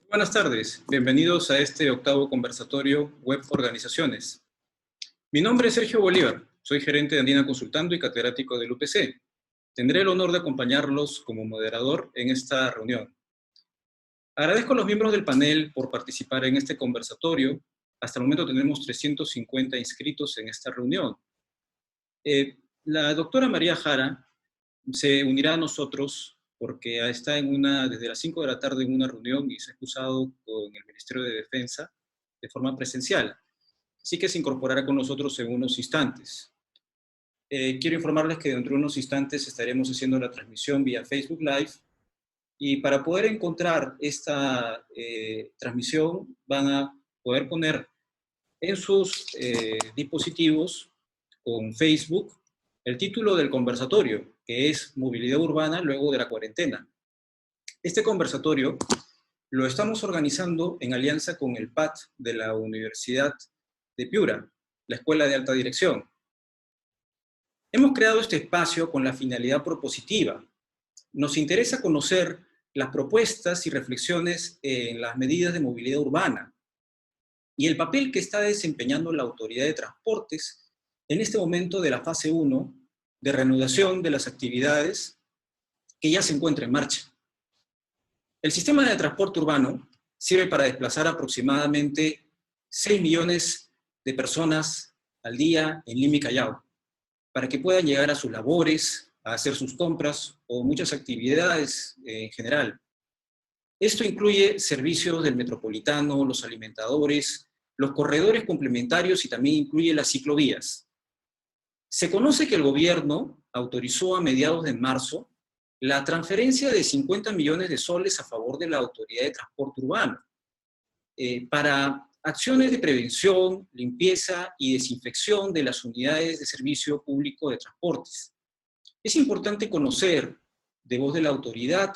Buenas tardes, bienvenidos a este octavo conversatorio Web Organizaciones. Mi nombre es Sergio Bolívar, soy gerente de Andina Consultando y catedrático del UPC. Tendré el honor de acompañarlos como moderador en esta reunión. Agradezco a los miembros del panel por participar en este conversatorio. Hasta el momento tenemos 350 inscritos en esta reunión. La doctora María Jara se unirá a nosotros porque está desde las 5 de la tarde en una reunión y se ha excusado con el Ministerio de Defensa de forma presencial. Así que se incorporará con nosotros en unos instantes. Quiero informarles que dentro de unos instantes estaremos haciendo la transmisión vía Facebook Live y para poder encontrar esta transmisión van a poder poner en sus dispositivos con Facebook el título del conversatorio, que es Movilidad Urbana luego de la cuarentena. Este conversatorio lo estamos organizando en alianza con el PAT de la Universidad de Piura, la Escuela de Alta Dirección. Hemos creado este espacio con la finalidad propositiva. Nos interesa conocer las propuestas y reflexiones en las medidas de movilidad urbana y el papel que está desempeñando la Autoridad de Transportes en este momento de la fase 1 de reanudación de las actividades que ya se encuentra en marcha. El sistema de transporte urbano sirve para desplazar aproximadamente 6 millones de personas al día en Lima y Callao, para que puedan llegar a sus labores, a hacer sus compras o muchas actividades en general. Esto incluye servicios del metropolitano, los alimentadores, los corredores complementarios y también incluye las ciclovías. Se conoce que el gobierno autorizó a mediados de marzo la transferencia de 50 millones de soles a favor de la Autoridad de Transporte Urbano para acciones de prevención, limpieza y desinfección de las unidades de servicio público de transportes. Es importante conocer de voz de la autoridad,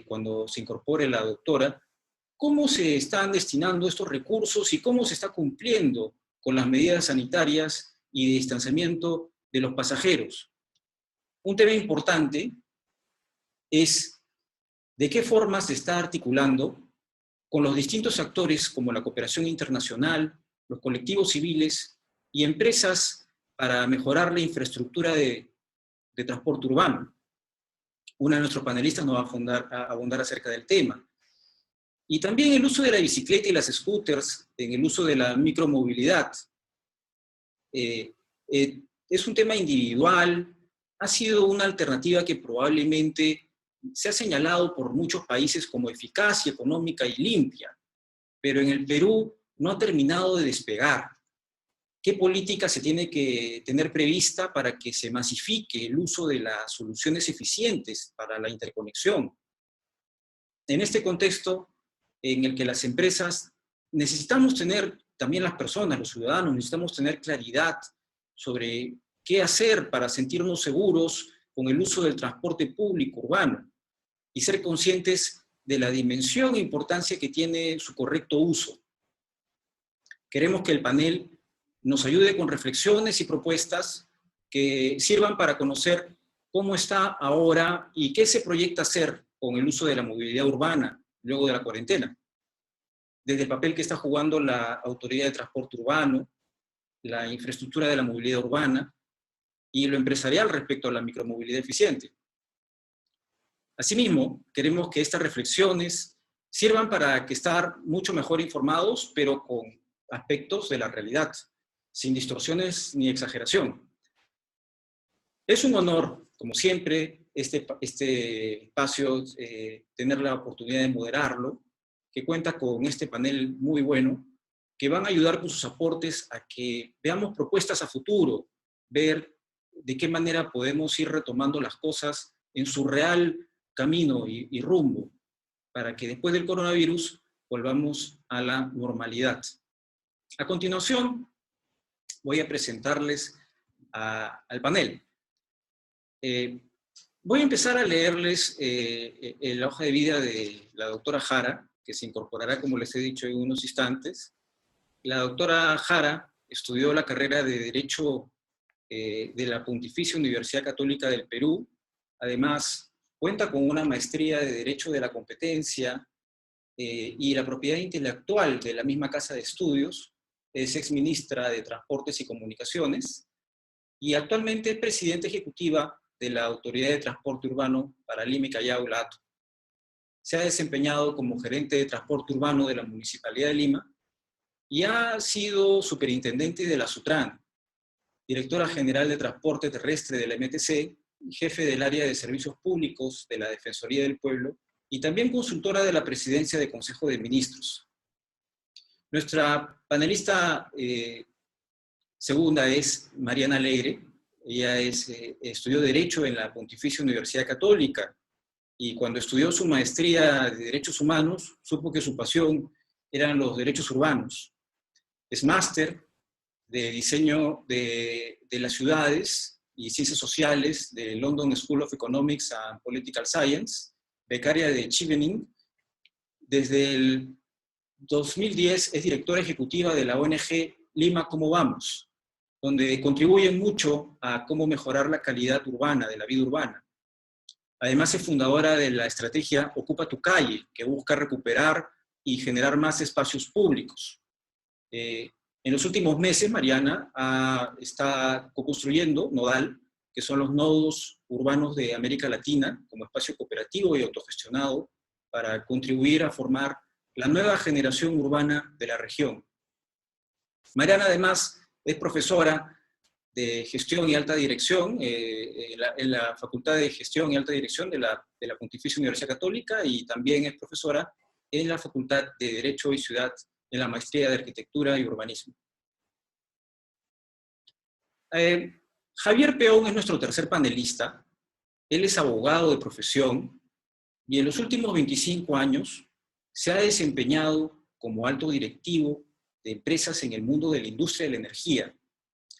cuando se incorpore la doctora, cómo se están destinando estos recursos y cómo se está cumpliendo con las medidas sanitarias y de distanciamiento de los pasajeros. Un tema importante es de qué forma se está articulando con los distintos actores como la cooperación internacional, los colectivos civiles y empresas para mejorar la infraestructura de transporte urbano. Una de nuestros panelistas nos va a abundar acerca del tema. Y también el uso de la bicicleta y las scooters en el uso de la micromovilidad. Es un tema individual, ha sido una alternativa que probablemente se ha señalado por muchos países como eficaz y económica y limpia, pero en el Perú no ha terminado de despegar. ¿Qué política se tiene que tener prevista para que se masifique el uso de las soluciones eficientes para la interconexión? En este contexto, en el que las empresas necesitamos tener, también las personas, los ciudadanos, necesitamos tener claridad sobre qué hacer para sentirnos seguros con el uso del transporte público urbano y ser conscientes de la dimensión e importancia que tiene su correcto uso. Queremos que el panel nos ayude con reflexiones y propuestas que sirvan para conocer cómo está ahora y qué se proyecta hacer con el uso de la movilidad urbana luego de la cuarentena. Desde el papel que está jugando la Autoridad de Transporte Urbano, la infraestructura de la movilidad urbana y lo empresarial respecto a la micromovilidad eficiente. Asimismo, queremos que estas reflexiones sirvan para que estar mucho mejor informados, pero con aspectos de la realidad, sin distorsiones ni exageración. Es un honor, como siempre, este espacio, tener la oportunidad de moderarlo, que cuenta con este panel muy bueno, que van a ayudar con sus aportes a que veamos propuestas a futuro, ver de qué manera podemos ir retomando las cosas en su real camino y rumbo, para que después del coronavirus volvamos a la normalidad. A continuación, voy a presentarles al panel. Voy a empezar a leerles la hoja de vida de la doctora Jara, que se incorporará, como les he dicho, en unos instantes. La doctora Jara estudió la carrera de Derecho de la Pontificia Universidad Católica del Perú. Además, cuenta con una maestría de Derecho de la Competencia y la propiedad intelectual de la misma casa de estudios. Es exministra de Transportes y Comunicaciones y actualmente es presidenta ejecutiva de la Autoridad de Transporte Urbano para Lima y Callao, la ATO. Se ha desempeñado como gerente de transporte urbano de la Municipalidad de Lima y ha sido superintendente de la SUTRAN, directora general de Transporte Terrestre de la MTC, jefe del área de Servicios Públicos de la Defensoría del Pueblo y también consultora de la Presidencia del Consejo de Ministros. Nuestra panelista segunda es Mariana Alegre. Ella estudió Derecho en la Pontificia Universidad Católica y cuando estudió su maestría de Derechos Humanos, supo que su pasión eran los derechos urbanos. Es máster de Diseño de las Ciudades y Ciencias Sociales de London School of Economics and Political Science, becaria de Chevening. Desde el 2010 es directora ejecutiva de la ONG Lima Cómo Vamos, donde contribuyen mucho a cómo mejorar la calidad urbana, de la vida urbana. Además es fundadora de la estrategia Ocupa tu Calle, que busca recuperar y generar más espacios públicos. En los últimos meses, Mariana está co-construyendo Nodal, que son los nodos urbanos de América Latina, como espacio cooperativo y autogestionado, para contribuir a formar la nueva generación urbana de la región. Mariana, además, es profesora de Gestión y Alta Dirección en la Facultad de Gestión y Alta Dirección de la Pontificia Universidad Católica y también es profesora en la Facultad de Derecho y Ciudad en la Maestría de Arquitectura y Urbanismo. Javier Peón es nuestro tercer panelista. Él es abogado de profesión y en los últimos 25 años se ha desempeñado como alto directivo de empresas en el mundo de la industria de la energía,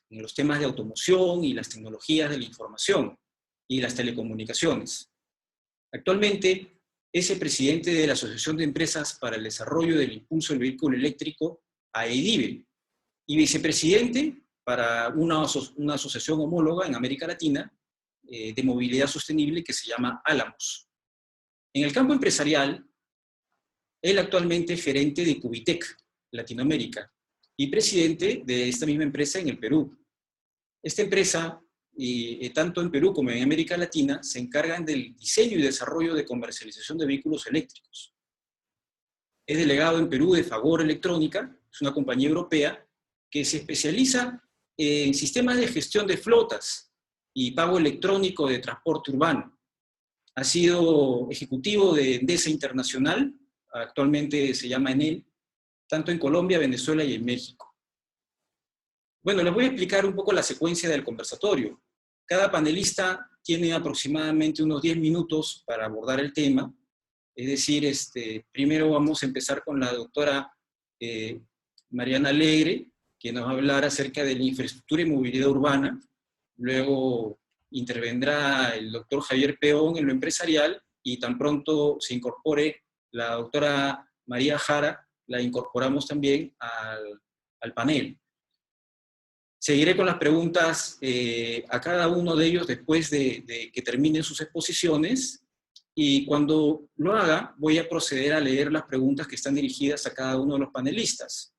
en los temas de automoción y las tecnologías de la información y las telecomunicaciones. Actualmente es el presidente de la Asociación de Empresas para el Desarrollo del Impulso del Vehículo Eléctrico, AEDIVE, y vicepresidente para una asociación homóloga en América Latina de movilidad sostenible que se llama Álamos. En el campo empresarial, él actualmente es gerente de Cubitec, Latinoamérica, y presidente de esta misma empresa en el Perú. Esta empresa, tanto en Perú como en América Latina, se encargan del diseño y desarrollo de comercialización de vehículos eléctricos. Es delegado en Perú de Fagor Electrónica, es una compañía europea que se especializa en sistemas de gestión de flotas y pago electrónico de transporte urbano. Ha sido ejecutivo de Endesa Internacional, actualmente se llama Enel, tanto en Colombia, Venezuela y en México. Bueno, les voy a explicar un poco la secuencia del conversatorio. Cada panelista tiene aproximadamente unos 10 minutos para abordar el tema. Es decir, primero vamos a empezar con la doctora Mariana Alegre, que nos va a hablar acerca de la infraestructura y movilidad urbana. Luego intervendrá el doctor Javier Peón en lo empresarial y tan pronto se incorpore la doctora María Jara, la incorporamos también al panel. Seguiré con las preguntas a cada uno de ellos después de que terminen sus exposiciones y cuando lo haga voy a proceder a leer las preguntas que están dirigidas a cada uno de los panelistas.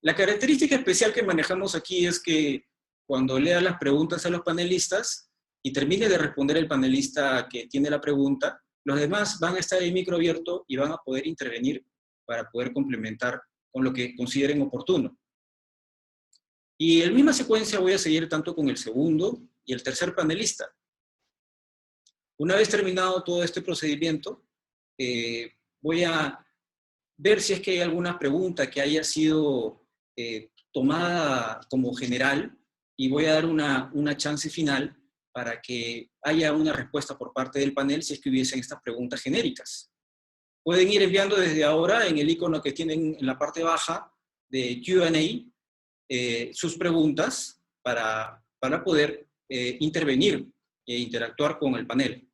La característica especial que manejamos aquí es que cuando lea las preguntas a los panelistas y termine de responder el panelista que tiene la pregunta, los demás van a estar en micro abierto y van a poder intervenir para poder complementar con lo que consideren oportuno. Y en misma secuencia voy a seguir tanto con el segundo y el tercer panelista. Una vez terminado todo este procedimiento, voy a ver si es que hay alguna pregunta que haya sido tomada como general y voy a dar una chance final para que haya una respuesta por parte del panel si es que hubiesen estas preguntas genéricas. Pueden ir enviando desde ahora en el icono que tienen en la parte baja de Q&A sus preguntas para poder intervenir e interactuar con el panel.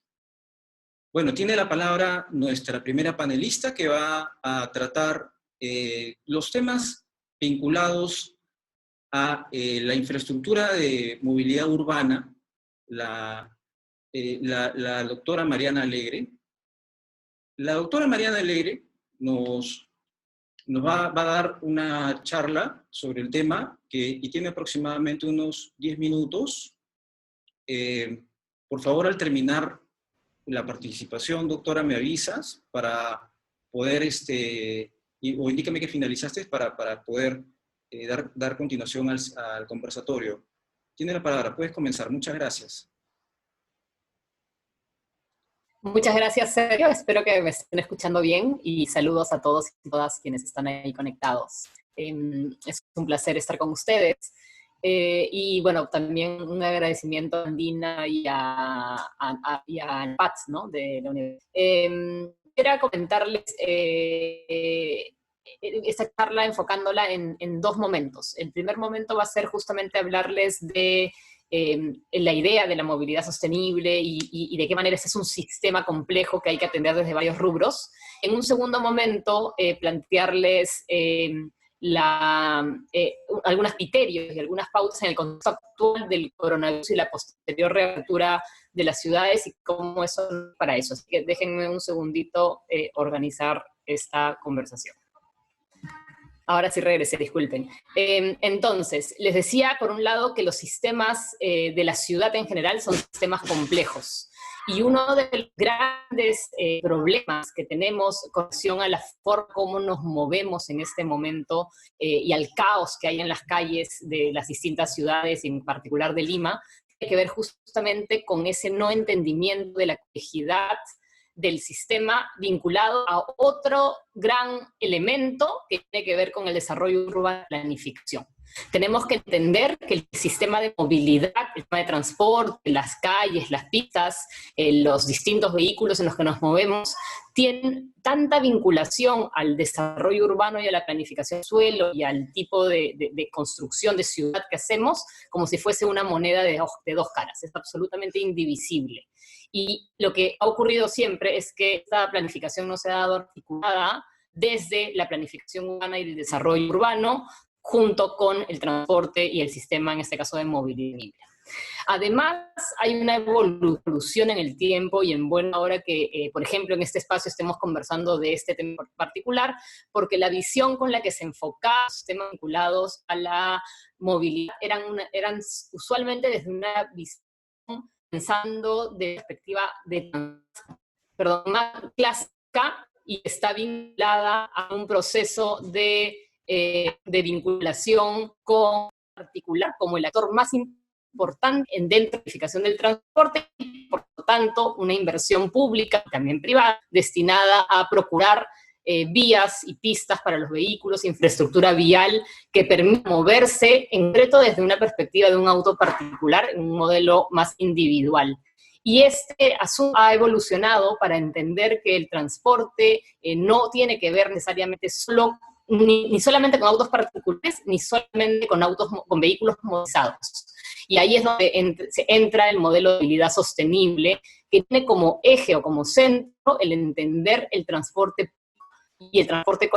Bueno, tiene la palabra nuestra primera panelista que va a tratar los temas vinculados a la infraestructura de movilidad urbana, la doctora Mariana Alegre. La doctora Mariana Alegre va a dar una charla sobre el tema y tiene aproximadamente unos 10 minutos. Por favor, al terminar la participación, doctora, me avisas para poder, o indícame que finalizaste para poder dar continuación al conversatorio. Tiene la palabra, puedes comenzar. Muchas gracias. Muchas gracias, Sergio. Espero que me estén escuchando bien y saludos a todos y todas quienes están ahí conectados. Es un placer estar con ustedes. Y bueno, también un agradecimiento a Andina y a Pat, ¿no?, de la universidad. Quería comentarles esta charla enfocándola en dos momentos. El primer momento va a ser justamente hablarles de la idea de la movilidad sostenible y de qué manera ese es un sistema complejo que hay que atender desde varios rubros. En un segundo momento, plantearles algunos criterios y algunas pautas en el contexto actual del coronavirus y la posterior reapertura de las ciudades y cómo eso para eso. Así que déjenme un segundito organizar esta conversación. Ahora sí regresé, disculpen. Entonces, les decía, por un lado, que los sistemas de la ciudad en general son sistemas complejos. Y uno de los grandes problemas que tenemos con relación a la forma como nos movemos en este momento y al caos que hay en las calles de las distintas ciudades, en particular de Lima, tiene que ver justamente con ese no entendimiento de la complejidad del sistema vinculado a otro gran elemento que tiene que ver con el desarrollo urbano y planificación. Tenemos que entender que el sistema de movilidad, el sistema de transporte, las calles, las pistas, los distintos vehículos en los que nos movemos, tienen tanta vinculación al desarrollo urbano y a la planificación del suelo y al tipo de construcción de ciudad que hacemos, como si fuese una moneda de dos caras. Es absolutamente indivisible. Y lo que ha ocurrido siempre es que esta planificación no se ha dado articulada desde la planificación urbana y el desarrollo urbano, junto con el transporte y el sistema, en este caso, de movilidad. Además, hay una evolución en el tiempo y en buena hora que, por ejemplo, en este espacio estemos conversando de este tema particular, porque la visión con la que se enfocaban los temas vinculados a la movilidad eran usualmente desde una visión pensando de perspectiva más clásica y está vinculada a un proceso de vinculación con particular como el actor más importante dentro de la planificación del transporte y por lo tanto una inversión pública, también privada, destinada a procurar vías y pistas para los vehículos, infraestructura vial que permita moverse en concreto desde una perspectiva de un auto particular, en un modelo más individual. Y este asunto ha evolucionado para entender que el transporte no tiene que ver necesariamente ni solamente con autos particulares, ni solamente con vehículos motorizados. Y ahí es donde entra el modelo de movilidad sostenible, que tiene como eje o como centro el entender el transporte y el transporte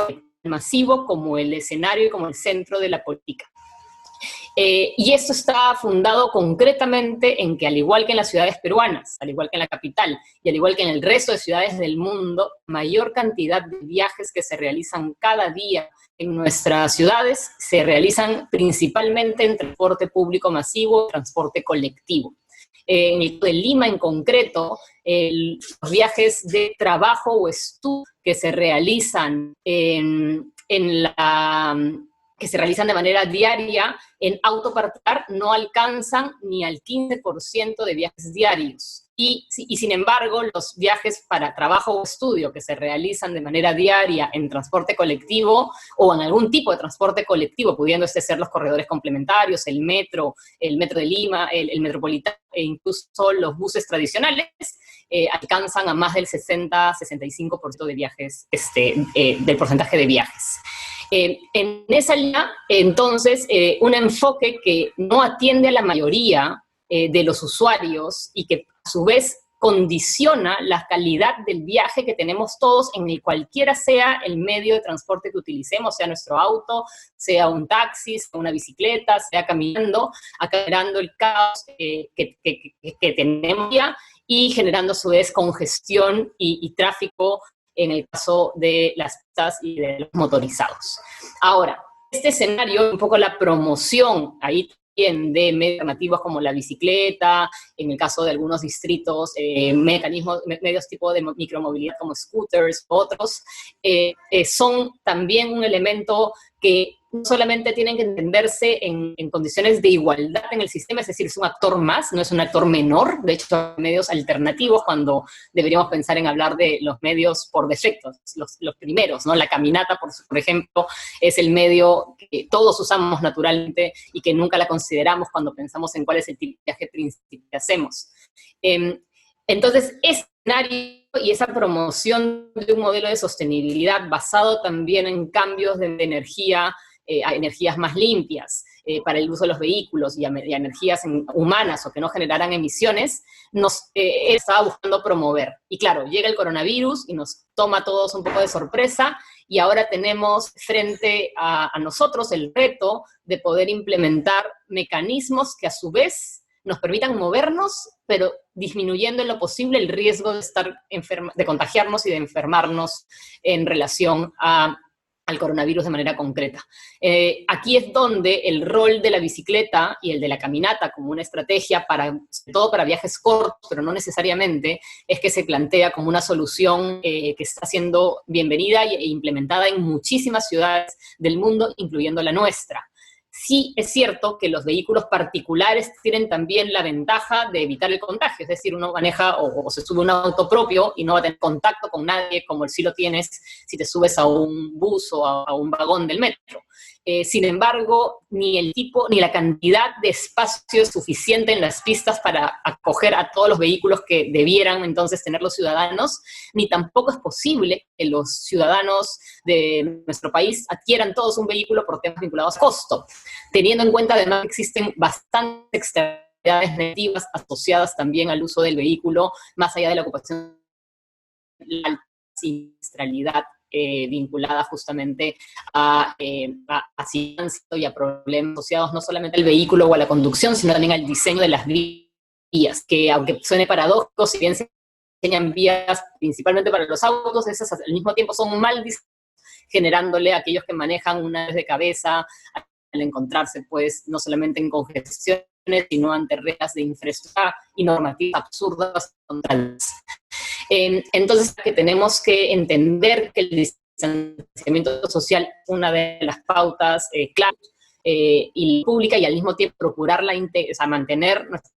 masivo como el escenario y como el centro de la política. Y esto está fundado concretamente en que, al igual que en las ciudades peruanas, al igual que en la capital, y al igual que en el resto de ciudades del mundo, mayor cantidad de viajes que se realizan cada día en nuestras ciudades se realizan principalmente en transporte público masivo, transporte colectivo. En el caso de Lima en concreto, los viajes de trabajo o estudio que se realizan que se realizan de manera diaria en auto particular no alcanzan ni al 15% de viajes diarios. Y sin embargo, los viajes para trabajo o estudio que se realizan de manera diaria en transporte colectivo o en algún tipo de transporte colectivo, pudiendo ser los corredores complementarios, el metro de Lima, el metropolitano e incluso los buses tradicionales, alcanzan a más del 60-65% de viajes, del porcentaje de viajes. En esa línea, entonces, un enfoque que no atiende a la mayoría de los usuarios y que a su vez condiciona la calidad del viaje que tenemos todos en el cualquiera sea el medio de transporte que utilicemos, sea nuestro auto, sea un taxi, sea una bicicleta, sea caminando, generando el caos que tenemos ya y generando a su vez congestión y tráfico en el caso de las pistas y de los motorizados. Ahora, este escenario, un poco la promoción ahí de medios alternativos como la bicicleta, en el caso de algunos distritos, medios tipo de micromovilidad como scooters, otros, son también un elemento que no solamente tienen que entenderse en condiciones de igualdad en el sistema, es decir, es un actor más, no es un actor menor, de hecho, hay medios alternativos cuando deberíamos pensar en hablar de los medios por defecto, los primeros, ¿no? La caminata, por ejemplo, es el medio que todos usamos naturalmente y que nunca la consideramos cuando pensamos en cuál es el tipo de viaje principal que hacemos. Entonces, ese escenario y esa promoción de un modelo de sostenibilidad basado también en cambios de energía, a energías más limpias para el uso de los vehículos y a energías humanas o que no generaran emisiones, nos estaba buscando promover. Y claro, llega el coronavirus y nos toma a todos un poco de sorpresa y ahora tenemos frente a nosotros el reto de poder implementar mecanismos que a su vez nos permitan movernos, pero disminuyendo en lo posible el riesgo de de contagiarnos y de enfermarnos en relación al coronavirus de manera concreta. Aquí es donde el rol de la bicicleta y el de la caminata como una estrategia, sobre todo para viajes cortos, pero no necesariamente, es que se plantea como una solución que está siendo bienvenida e implementada en muchísimas ciudades del mundo, incluyendo la nuestra. Sí es cierto que los vehículos particulares tienen también la ventaja de evitar el contagio, es decir, uno maneja o se sube a un auto propio y no va a tener contacto con nadie como si lo tienes si te subes a un bus o a un vagón del metro. Sin embargo, ni el tipo ni la cantidad de espacio es suficiente en las pistas para acoger a todos los vehículos que debieran entonces tener los ciudadanos, ni tampoco es posible que los ciudadanos de nuestro país adquieran todos un vehículo por temas vinculados a costo, teniendo en cuenta además que existen bastantes externalidades negativas asociadas también al uso del vehículo, más allá de la ocupación, la siniestralidad vinculada justamente a accidentes y a problemas asociados no solamente al vehículo o a la conducción, sino también al diseño de las vías, que aunque suene paradójico, si bien se diseñan vías principalmente para los autos, esas al mismo tiempo son mal diseñadas, generándole a aquellos que manejan una vez de cabeza al encontrarse pues no solamente en congestiones, sino ante reglas de infraestructura y normativas absurdas contra las. Entonces, que tenemos que entender que el distanciamiento social es una de las pautas claras y pública, y al mismo tiempo procurarla, mantener nuestra.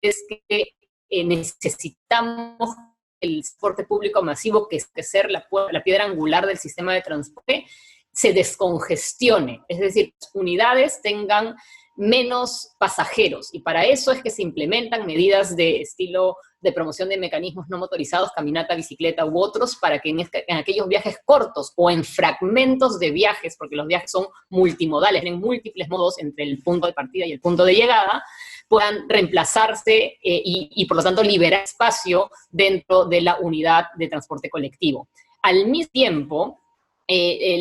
Es que necesitamos el transporte público masivo, que es ser la piedra angular del sistema de transporte, se descongestione, es decir, las unidades tengan menos pasajeros, y para eso es que se implementan medidas de estilo de promoción de mecanismos no motorizados, caminata, bicicleta u otros, para que en aquellos viajes cortos o en fragmentos de viajes, porque los viajes son multimodales, tienen múltiples modos entre el punto de partida y el punto de llegada, puedan reemplazarse y por lo tanto liberar espacio dentro de la unidad de transporte colectivo. Al mismo tiempo,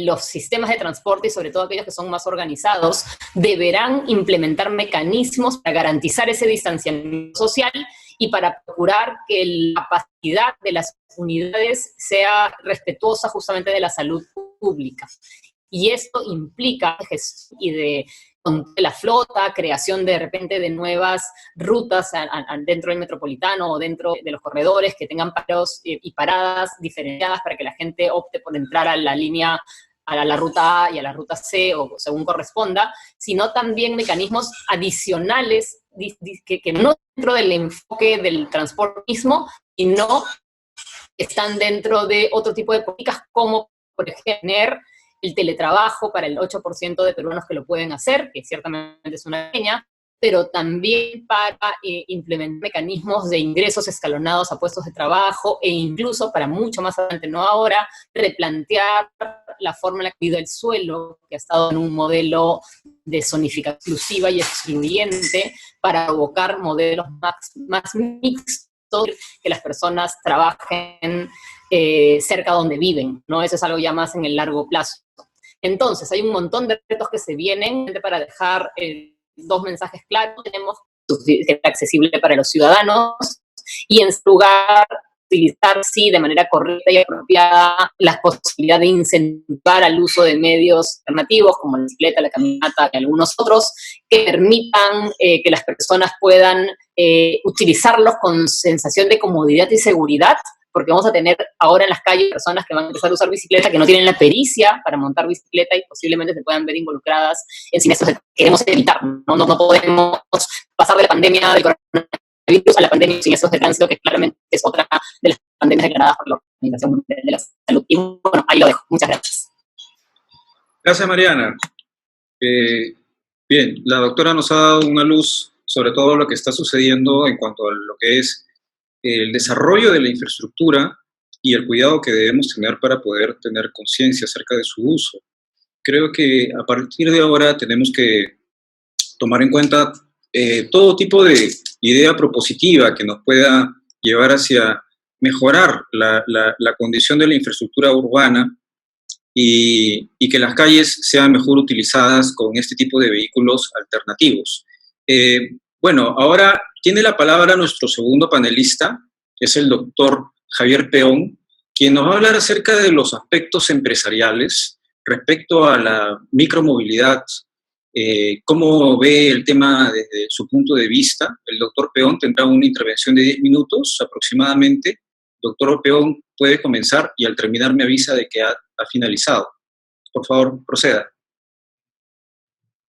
los sistemas de transporte, y sobre todo aquellos que son más organizados, deberán implementar mecanismos para garantizar ese distanciamiento social y para procurar que la capacidad de las unidades sea respetuosa justamente de la salud pública. Y esto implica gestión y de la flota, creación de repente de nuevas rutas dentro del metropolitano o dentro de los corredores que tengan paros y paradas diferenciadas para que la gente opte por entrar a la línea, a la ruta A y a la ruta C o según corresponda, sino también mecanismos adicionales que no dentro del enfoque del transporte mismo, sino están dentro de otro tipo de políticas, como por ejemplo el teletrabajo para el 8% de peruanos que lo pueden hacer, que ciertamente es una pequeña, pero también para implementar mecanismos de ingresos escalonados a puestos de trabajo, e incluso para mucho más adelante, no ahora, replantear la forma en la que vive el suelo, que ha estado en un modelo de zonificación exclusiva y excluyente, para provocar modelos más mixtos, que las personas trabajen cerca donde viven, ¿no? Eso es algo ya más en el largo plazo. Entonces, hay un montón de retos que se vienen para dejar dos mensajes claros. Tenemos que ser accesible para los ciudadanos y en su lugar utilizar, sí, de manera correcta y apropiada las posibilidades de incentivar al uso de medios alternativos como la bicicleta, la caminata y algunos otros que permitan que las personas puedan utilizarlos con sensación de comodidad y seguridad, porque vamos a tener ahora en las calles personas que van a empezar a usar bicicleta, que no tienen la pericia para montar bicicleta y posiblemente se puedan ver involucradas en siniestros que queremos evitar. No podemos pasar de la pandemia del coronavirus a la pandemia de siniestros de tránsito, que claramente es otra de las pandemias declaradas por la Organización Mundial de la Salud. Y bueno, ahí lo dejo. Muchas gracias. Gracias, Mariana. Bien, la doctora nos ha dado una luz sobre todo lo que está sucediendo en cuanto a lo que es el desarrollo de la infraestructura y el cuidado que debemos tener para poder tener conciencia acerca de su uso. Creo que a partir de ahora tenemos que tomar en cuenta todo tipo de idea propositiva que nos pueda llevar hacia mejorar la condición de la infraestructura urbana y que las calles sean mejor utilizadas con este tipo de vehículos alternativos. Bueno, ahora tiene la palabra nuestro segundo panelista, es el doctor Javier Peón, quien nos va a hablar acerca de los aspectos empresariales respecto a la micromovilidad, cómo ve el tema desde su punto de vista. El doctor Peón tendrá una intervención de 10 minutos aproximadamente. Doctor Peón puede comenzar y al terminar me avisa de que ha finalizado. Por favor, proceda.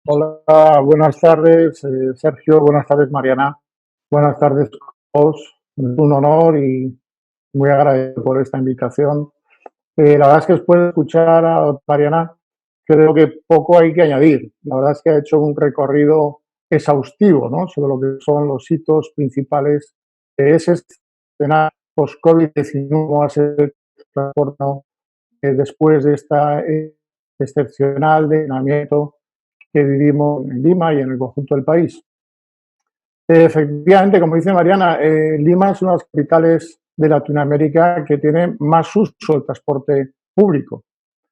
Hola, buenas tardes, Sergio, buenas tardes, Mariana, buenas tardes a todos. Es un honor y muy agradecido por esta invitación. La verdad es que después de escuchar a Mariana, creo que poco hay que añadir. La verdad es que ha hecho un recorrido exhaustivo, ¿no?, sobre lo que son los hitos principales de ese escenario post-COVID-19, a ser transporte después de esta excepcional confinamiento que vivimos en Lima y en el conjunto del país. Efectivamente, como dice Mariana, Lima es una de las capitales de Latinoamérica que tiene más uso del transporte público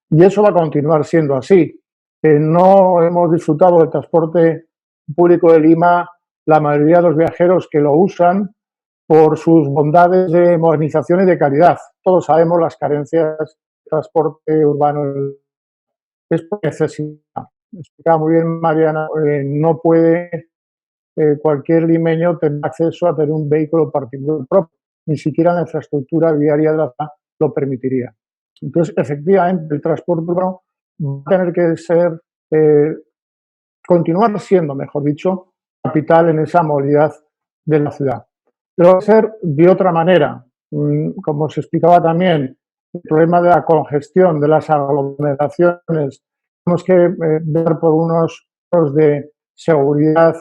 y eso va a continuar siendo así. No hemos disfrutado del transporte público de Lima, la mayoría de los viajeros que lo usan, por sus bondades de modernización y de calidad. Todos sabemos las carencias del transporte urbano. Es por necesidad. Explica muy bien Mariana, no puede cualquier limeño tener acceso a tener un vehículo particular propio, ni siquiera la infraestructura viaria de la ciudad lo permitiría. Entonces, efectivamente, el transporte urbano va a tener que ser, continuar siendo, mejor dicho, capital en esa movilidad de la ciudad. Pero va a ser de otra manera. Como se explicaba también, el problema de la congestión, de las aglomeraciones, tenemos que ver por unos de seguridad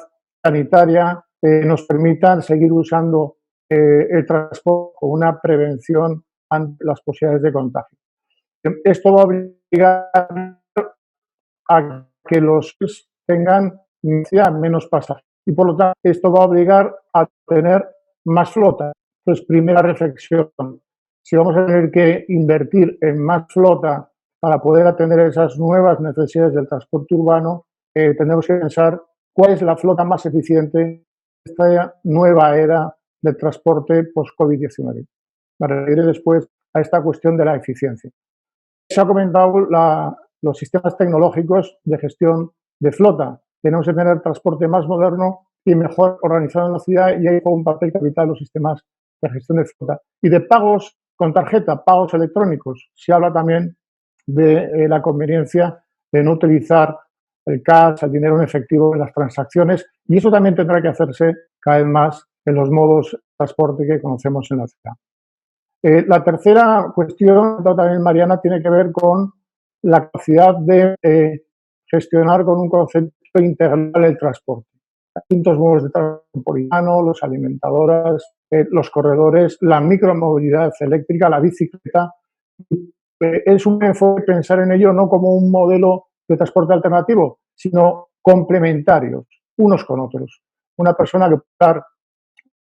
sanitaria que nos permitan seguir usando el transporte como una prevención ante las posibilidades de contagio. Esto va a obligar a que los tengan menos pasajeros y por lo tanto esto va a obligar a tener más flota. Entonces, primera reflexión, si vamos a tener que invertir en más flota para poder atender esas nuevas necesidades del transporte urbano, tenemos que pensar cuál es la flota más eficiente en esta nueva era del transporte post-COVID-19. Me referiré después a esta cuestión de la eficiencia. Se ha comentado los sistemas tecnológicos de gestión de flota. Tenemos que tener transporte más moderno y mejor organizado en la ciudad y ahí juega un papel capital los sistemas de gestión de flota. Y de pagos con tarjeta, pagos electrónicos. Se habla también de la conveniencia de no utilizar el cash, el dinero en efectivo en las transacciones y eso también tendrá que hacerse cada vez más en los modos de transporte que conocemos en la ciudad. La tercera cuestión, también Mariana, tiene que ver con la capacidad de gestionar con un concepto integral el transporte. Distintos modos de transporte urbano, los alimentadoras, los corredores, la micromovilidad eléctrica, la bicicleta. Es un enfoque pensar en ello no como un modelo de transporte alternativo, sino complementarios, unos con otros. Una persona que puede dar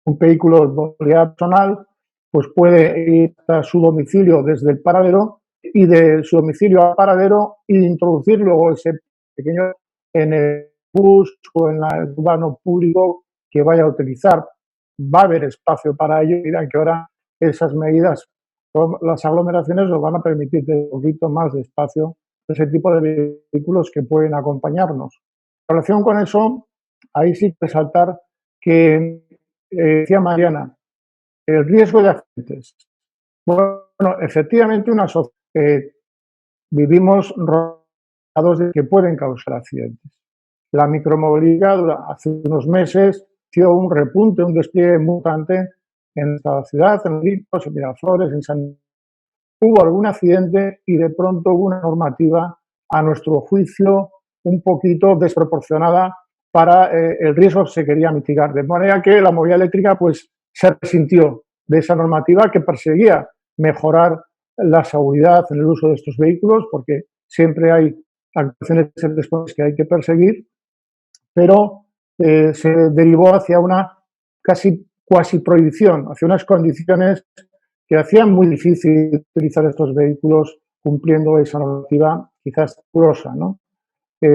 un vehículo de movilidad personal, pues puede ir a su domicilio desde el paradero y de su domicilio al paradero e introducir luego ese pequeño en el bus o en el urbano público que vaya a utilizar. Va a haber espacio para ello y en que ahora esas medidas, las aglomeraciones nos van a permitir tener un poquito más de espacio de ese tipo de vehículos que pueden acompañarnos. En relación con eso, ahí sí que resaltar que, decía Mariana, el riesgo de accidentes. Bueno, efectivamente, una sociedad vivimos rodeados de que pueden causar accidentes. La micromovilidad hace unos meses dio un repunte, un despliegue muy importante en esta ciudad, en Olivos, en Miraflores, en San. Hubo algún accidente y de pronto hubo una normativa, a nuestro juicio, un poquito desproporcionada para el riesgo que se quería mitigar. De manera que la movilidad eléctrica pues, se resintió de esa normativa que perseguía mejorar la seguridad en el uso de estos vehículos, porque siempre hay actuaciones después que hay que perseguir, pero se derivó hacia una cuasi prohibición, hacia unas condiciones que hacían muy difícil utilizar estos vehículos cumpliendo esa normativa quizás rigurosa, ¿no?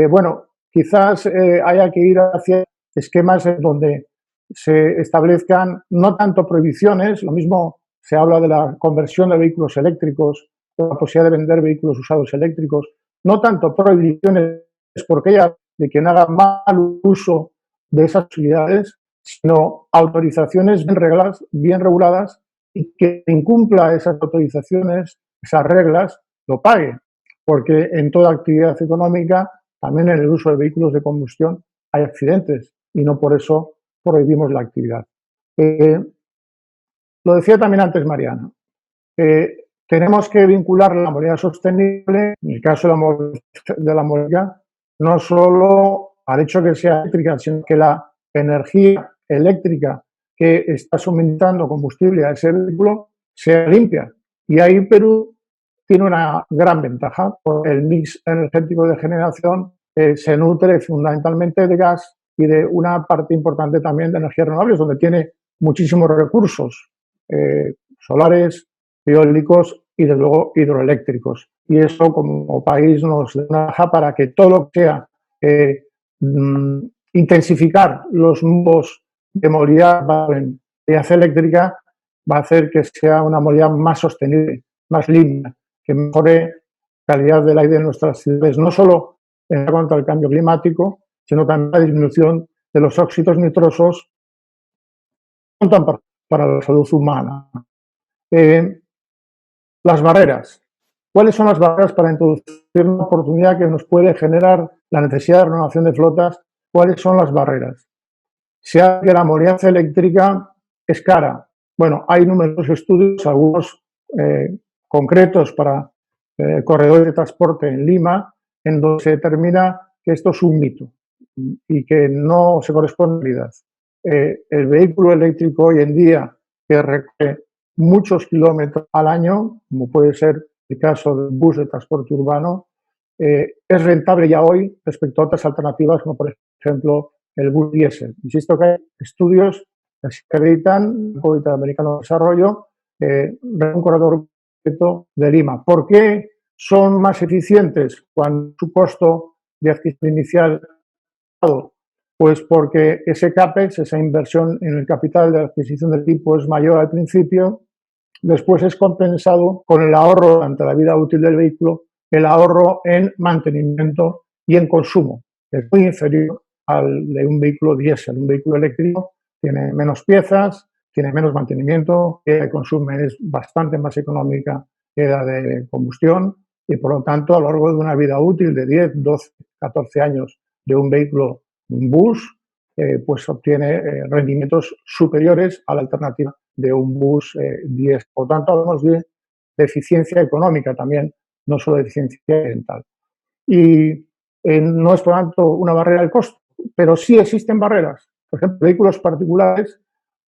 Bueno, quizás haya que ir hacia esquemas en donde se establezcan no tanto prohibiciones, lo mismo se habla de la conversión de vehículos eléctricos, de la posibilidad de vender vehículos usados eléctricos, no tanto prohibiciones porque haya de quien haga mal uso de esas utilidades, sino autorizaciones bien reguladas y que incumpla esas autorizaciones, esas reglas, lo pague. Porque en toda actividad económica, también en el uso de vehículos de combustión, hay accidentes y no por eso prohibimos la actividad. Lo decía también antes Mariana. Tenemos que vincular la movilidad sostenible, en el caso de la movilidad, no solo al hecho que sea eléctrica, sino que la energía eléctrica que está suministrando combustible a ese vehículo sea limpia. Y ahí Perú tiene una gran ventaja, porque el mix energético de generación se nutre fundamentalmente de gas y de una parte importante también de energías renovables, donde tiene muchísimos recursos solares, eólicos y, desde luego, hidroeléctricos. Y eso, como país, nos deja para que todo lo que sea intensificar los modos de movilidad en eléctrica va a hacer que sea una movilidad más sostenible, más limpia, que mejore la calidad del aire en nuestras ciudades, no solo en contra del cambio climático, sino también la disminución de los óxidos nitrosos para la salud humana. Las barreras. ¿Cuáles son las barreras para introducir una oportunidad que nos puede generar la necesidad de renovación de flotas? ¿Cuáles son las barreras? Se habla que la movilidad eléctrica es cara. Bueno, hay numerosos estudios, algunos concretos para corredores de transporte en Lima, en donde se determina que esto es un mito y que no se corresponde a la realidad. El vehículo eléctrico hoy en día, que recorre muchos kilómetros al año, como puede ser el caso del bus de transporte urbano, es rentable ya hoy respecto a otras alternativas, como por ejemplo el bus diésel. Insisto que hay estudios que acreditan el Banco Interamericano de Desarrollo un corredor de Lima. ¿Por qué son más eficientes cuando su costo de adquisición inicial? Pues porque ese CAPEX, esa inversión en el capital de adquisición del equipo es mayor al principio, después es compensado con el ahorro durante la vida útil del vehículo, el ahorro en mantenimiento y en consumo, que es muy inferior al de un vehículo diésel. Un vehículo eléctrico tiene menos piezas, tiene menos mantenimiento, el consumo es bastante más económica que la de combustión y, por lo tanto, a lo largo de una vida útil de 10, 12, 14 años de un vehículo, un bus, pues obtiene rendimientos superiores a la alternativa de un bus diésel. Por tanto, hablamos de eficiencia económica también, no solo de eficiencia ambiental. Y no es, por tanto, una barrera el costo, pero sí existen barreras. Por ejemplo, vehículos particulares,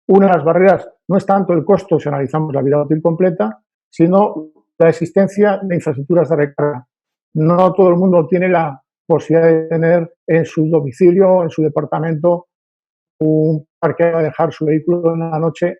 una de las barreras no es tanto el costo si analizamos la vida útil completa, sino la existencia de infraestructuras de recarga. No todo el mundo tiene la posibilidad de tener en su domicilio, en su departamento, un parque a dejar su vehículo en la noche.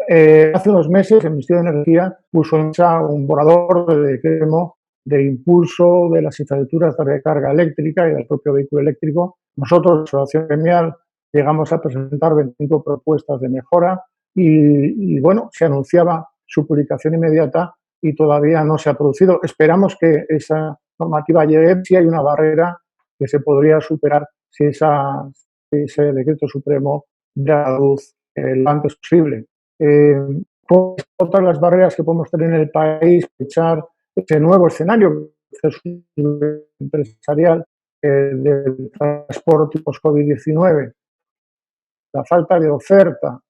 Hace unos meses el Ministerio de Energía puso en marcha un borrador de decreto de impulso de las infraestructuras de recarga eléctrica y del propio vehículo eléctrico. Nosotros, la Asociación Gremial, llegamos a presentar 25 propuestas de mejora bueno, se anunciaba su publicación inmediata y todavía no se ha producido. Esperamos que esa normativa llegue, si hay una barrera que se podría superar si ese decreto supremo da a luz lo antes posible. Otras las barreras que podemos tener en el país, echar ese nuevo escenario empresarial del transporte post-COVID-19, la falta de oferta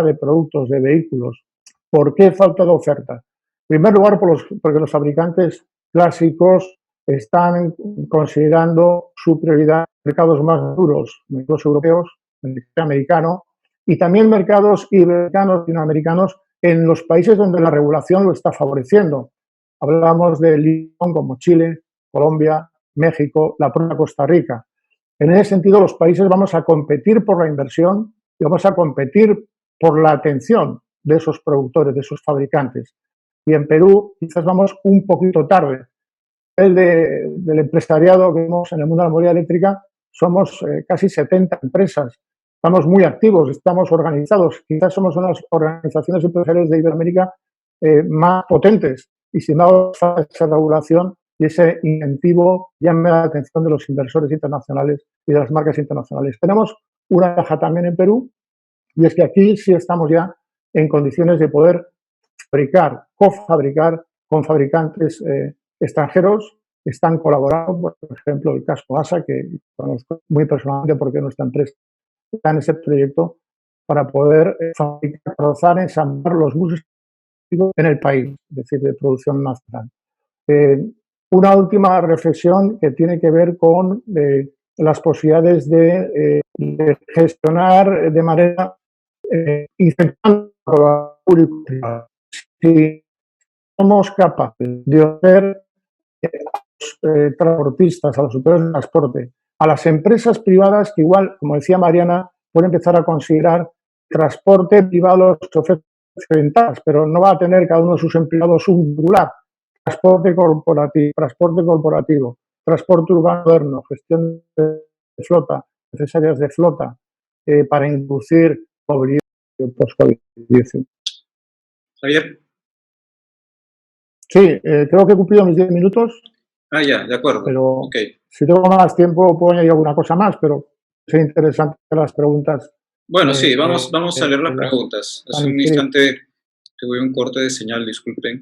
de productos, de vehículos. ¿Por qué falta de oferta? En primer lugar, porque los fabricantes clásicos están considerando su prioridad mercados más duros, mercados europeos, el mercado americano, y también mercados ibericanos, latinoamericanos, en los países donde la regulación lo está favoreciendo. Hablamos de Lyon como Chile, Colombia, México, la propia Costa Rica. En ese sentido, los países vamos a competir por la inversión y vamos a competir por la atención de esos productores, de esos fabricantes. Y en Perú quizás vamos un poquito tarde. Del empresariado que vemos en el mundo de la movilidad eléctrica, somos casi 70 empresas. Estamos muy activos, estamos organizados. Quizás somos unas organizaciones empresariales de Iberoamérica más potentes. Y sin embargo, esa regulación y ese incentivo llame la atención de los inversores internacionales y de las marcas internacionales. Tenemos una ventaja también en Perú, y es que aquí sí estamos ya en condiciones de poder cofabricar con fabricantes extranjeros que están colaborando, por ejemplo, el caso ASA, que conozco muy personalmente porque nuestra empresa está en ese proyecto, para poder fabricar, rozar, ensamblar los buses en el país, es decir, de producción nacional. Una última reflexión que tiene que ver con las posibilidades de gestionar de manera incentando a público. Si somos capaces de hacer a los transportistas, a los operadores de transporte, a las empresas privadas que igual, como decía Mariana, pueden empezar a considerar transporte privado, los choferes ventajas, pero no va a tener cada uno de sus empleados un titular. Transporte corporativo, transporte urbano moderno, gestión de flota, necesarias de flota para inducir movilidad post-COVID-19. Javier. Sí, creo que he cumplido mis 10 minutos. Ya, de acuerdo. Pero okay. Si tengo más tiempo puedo añadir alguna cosa más, pero es interesante las preguntas. Bueno, sí, vamos a leer las preguntas. Hace un instante tuve un corte de señal, disculpen.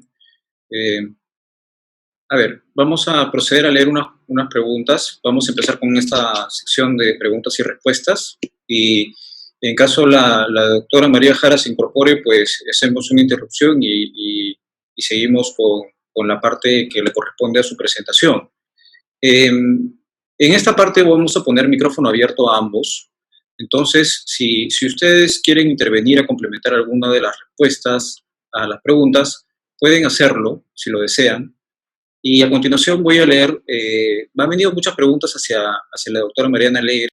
A ver, vamos a proceder a leer unas preguntas. Vamos a empezar con esta sección de preguntas y respuestas. Y en caso la doctora María Jara se incorpore, pues hacemos una interrupción y seguimos con la parte que le corresponde a su presentación. En esta parte vamos a poner micrófono abierto a ambos. Entonces, si ustedes quieren intervenir a complementar alguna de las respuestas a las preguntas, pueden hacerlo, si lo desean. Y a continuación voy a leer, me han venido muchas preguntas hacia la doctora Mariana Alegre.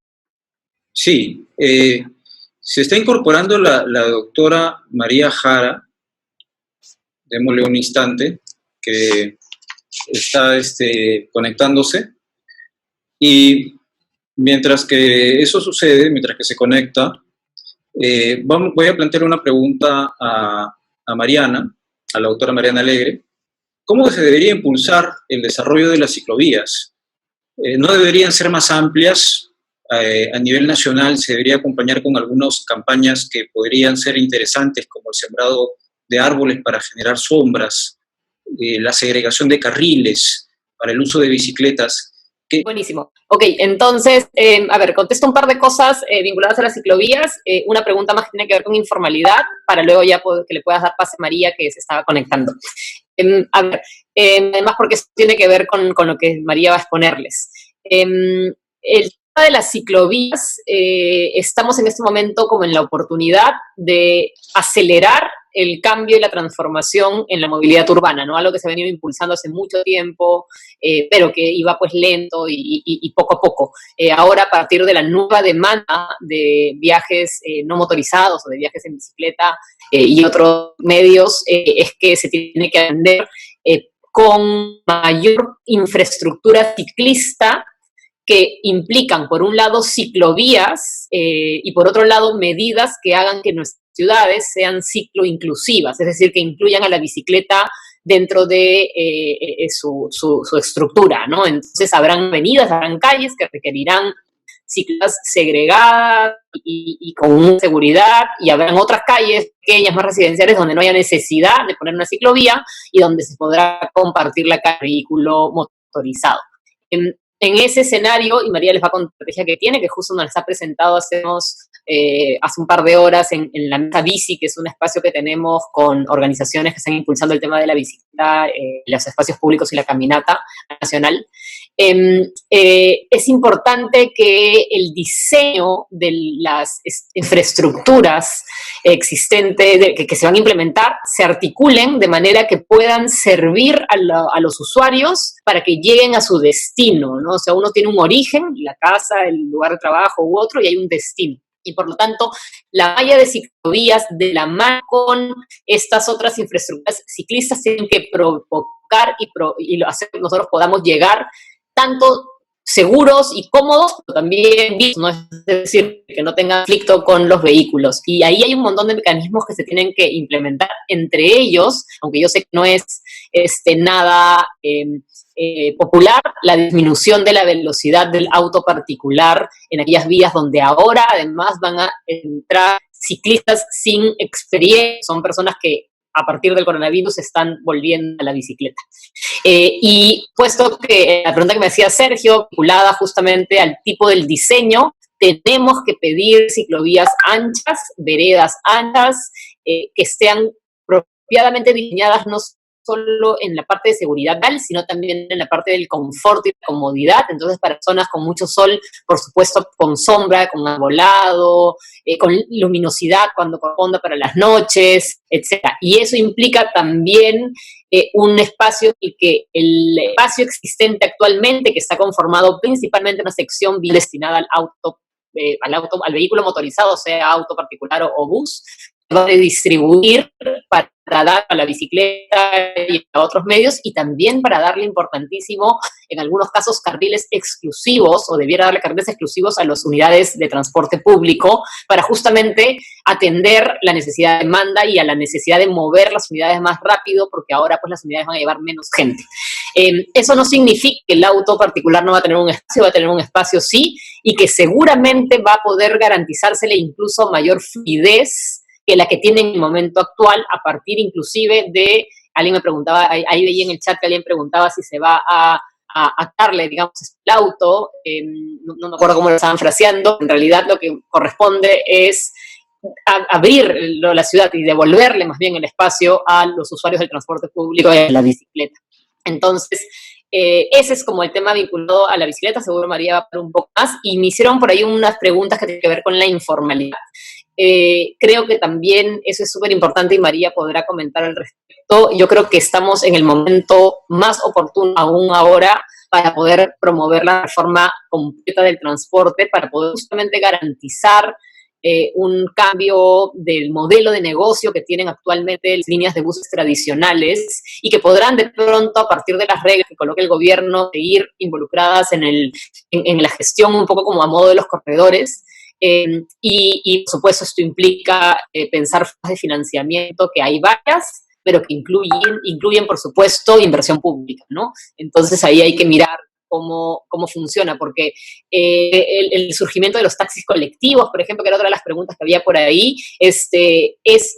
Sí, se está incorporando la doctora María Jara. Démosle un instante, que está conectándose. Y mientras que eso sucede, mientras que se conecta, voy a plantear una pregunta a Mariana, a la doctora Mariana Alegre. ¿Cómo se debería impulsar el desarrollo de las ciclovías? ¿No deberían ser más amplias? A nivel nacional se debería acompañar con algunas campañas que podrían ser interesantes, como el sembrado de árboles para generar sombras, la segregación de carriles para el uso de bicicletas. Buenísimo. Ok, entonces, a ver, contesto un par de cosas vinculadas a las ciclovías. Una pregunta más que tiene que ver con informalidad, para luego ya que le puedas dar pase a María, que se estaba conectando. A ver, además porque eso tiene que ver con lo que María va a exponerles. El tema de las ciclovías, estamos en este momento como en la oportunidad de acelerar el cambio y la transformación en la movilidad urbana, ¿no? Algo que se ha venido impulsando hace mucho tiempo, pero que iba pues lento y poco a poco. Ahora, a partir de la nueva demanda de viajes no motorizados o de viajes en bicicleta y otros medios, es que se tiene que atender con mayor infraestructura ciclista que implican, por un lado, ciclovías y por otro lado, medidas que hagan que nuestras ciudades sean cicloinclusivas, es decir, que incluyan a la bicicleta dentro de su estructura, ¿no? Entonces habrán avenidas, habrán calles que requerirán ciclas segregadas y con seguridad, y habrán otras calles pequeñas, más residenciales, donde no haya necesidad de poner una ciclovía y donde se podrá compartir la calle vehículo motorizado. En ese escenario, y María les va a contar la estrategia que tiene, que justo nos ha presentado hace un par de horas en la Mesa Bici, que es un espacio que tenemos con organizaciones que están impulsando el tema de la bicicleta, los espacios públicos y la caminata nacional. Es importante que el diseño de las infraestructuras existentes que se van a implementar se articulen de manera que puedan servir a los usuarios para que lleguen a su destino, ¿no? O sea, uno tiene un origen, la casa, el lugar de trabajo u otro, y hay un destino. Y por lo tanto, la malla de ciclovías de la mano con estas otras infraestructuras ciclistas tienen que provocar y hacer que nosotros podamos llegar tanto seguros y cómodos, pero también ¿no? Es decir, que no tengan conflicto con los vehículos. Y ahí hay un montón de mecanismos que se tienen que implementar, entre ellos, aunque yo sé que no es nada popular, la disminución de la velocidad del auto particular en aquellas vías donde ahora además van a entrar ciclistas sin experiencia, son personas que a partir del coronavirus se están volviendo a la bicicleta. Y puesto que la pregunta que me hacía Sergio, vinculada justamente al tipo del diseño, tenemos que pedir ciclovías anchas, veredas anchas, que estén apropiadamente diseñadas no solo en la parte de seguridad, sino también en la parte del confort y la comodidad. Entonces, para zonas con mucho sol, por supuesto, con sombra, con arbolado, con luminosidad cuando corresponda para las noches, etc. Y eso implica también un espacio y que el espacio existente actualmente, que está conformado principalmente en una sección bien destinada al vehículo motorizado, sea auto particular o bus, va a distribuir para dar a la bicicleta y a otros medios, y también para darle importantísimo, en algunos casos, carriles exclusivos, o debiera darle carriles exclusivos a las unidades de transporte público, para justamente atender la necesidad de demanda y a la necesidad de mover las unidades más rápido, porque ahora pues las unidades van a llevar menos gente. Eso no significa que el auto particular no va a tener un espacio, va a tener un espacio sí, y que seguramente va a poder garantizársele incluso mayor fluidez que la que tiene en el momento actual, a partir inclusive de, alguien me preguntaba, ahí veía en el chat que alguien preguntaba si se va a atarle, digamos, el auto, no me acuerdo cómo lo estaban fraseando, en realidad lo que corresponde es abrir la ciudad y devolverle más bien el espacio a los usuarios del transporte público y de la bicicleta. Entonces, ese es como el tema vinculado a la bicicleta, seguro María va a hablar un poco más, y me hicieron por ahí unas preguntas que tienen que ver con la informalidad. Creo que también eso es súper importante y María podrá comentar al respecto. Yo creo que estamos en el momento más oportuno aún ahora para poder promover la reforma completa del transporte, para poder justamente garantizar un cambio del modelo de negocio que tienen actualmente las líneas de buses tradicionales y que podrán de pronto, a partir de las reglas que coloque el gobierno, seguir involucradas en la gestión un poco como a modo de los corredores. Y por supuesto esto implica pensar formas de financiamiento, que hay varias, pero que incluyen por supuesto inversión pública, ¿no? Entonces ahí hay que mirar cómo funciona, porque el surgimiento de los taxis colectivos, por ejemplo, que era otra de las preguntas que había por ahí, es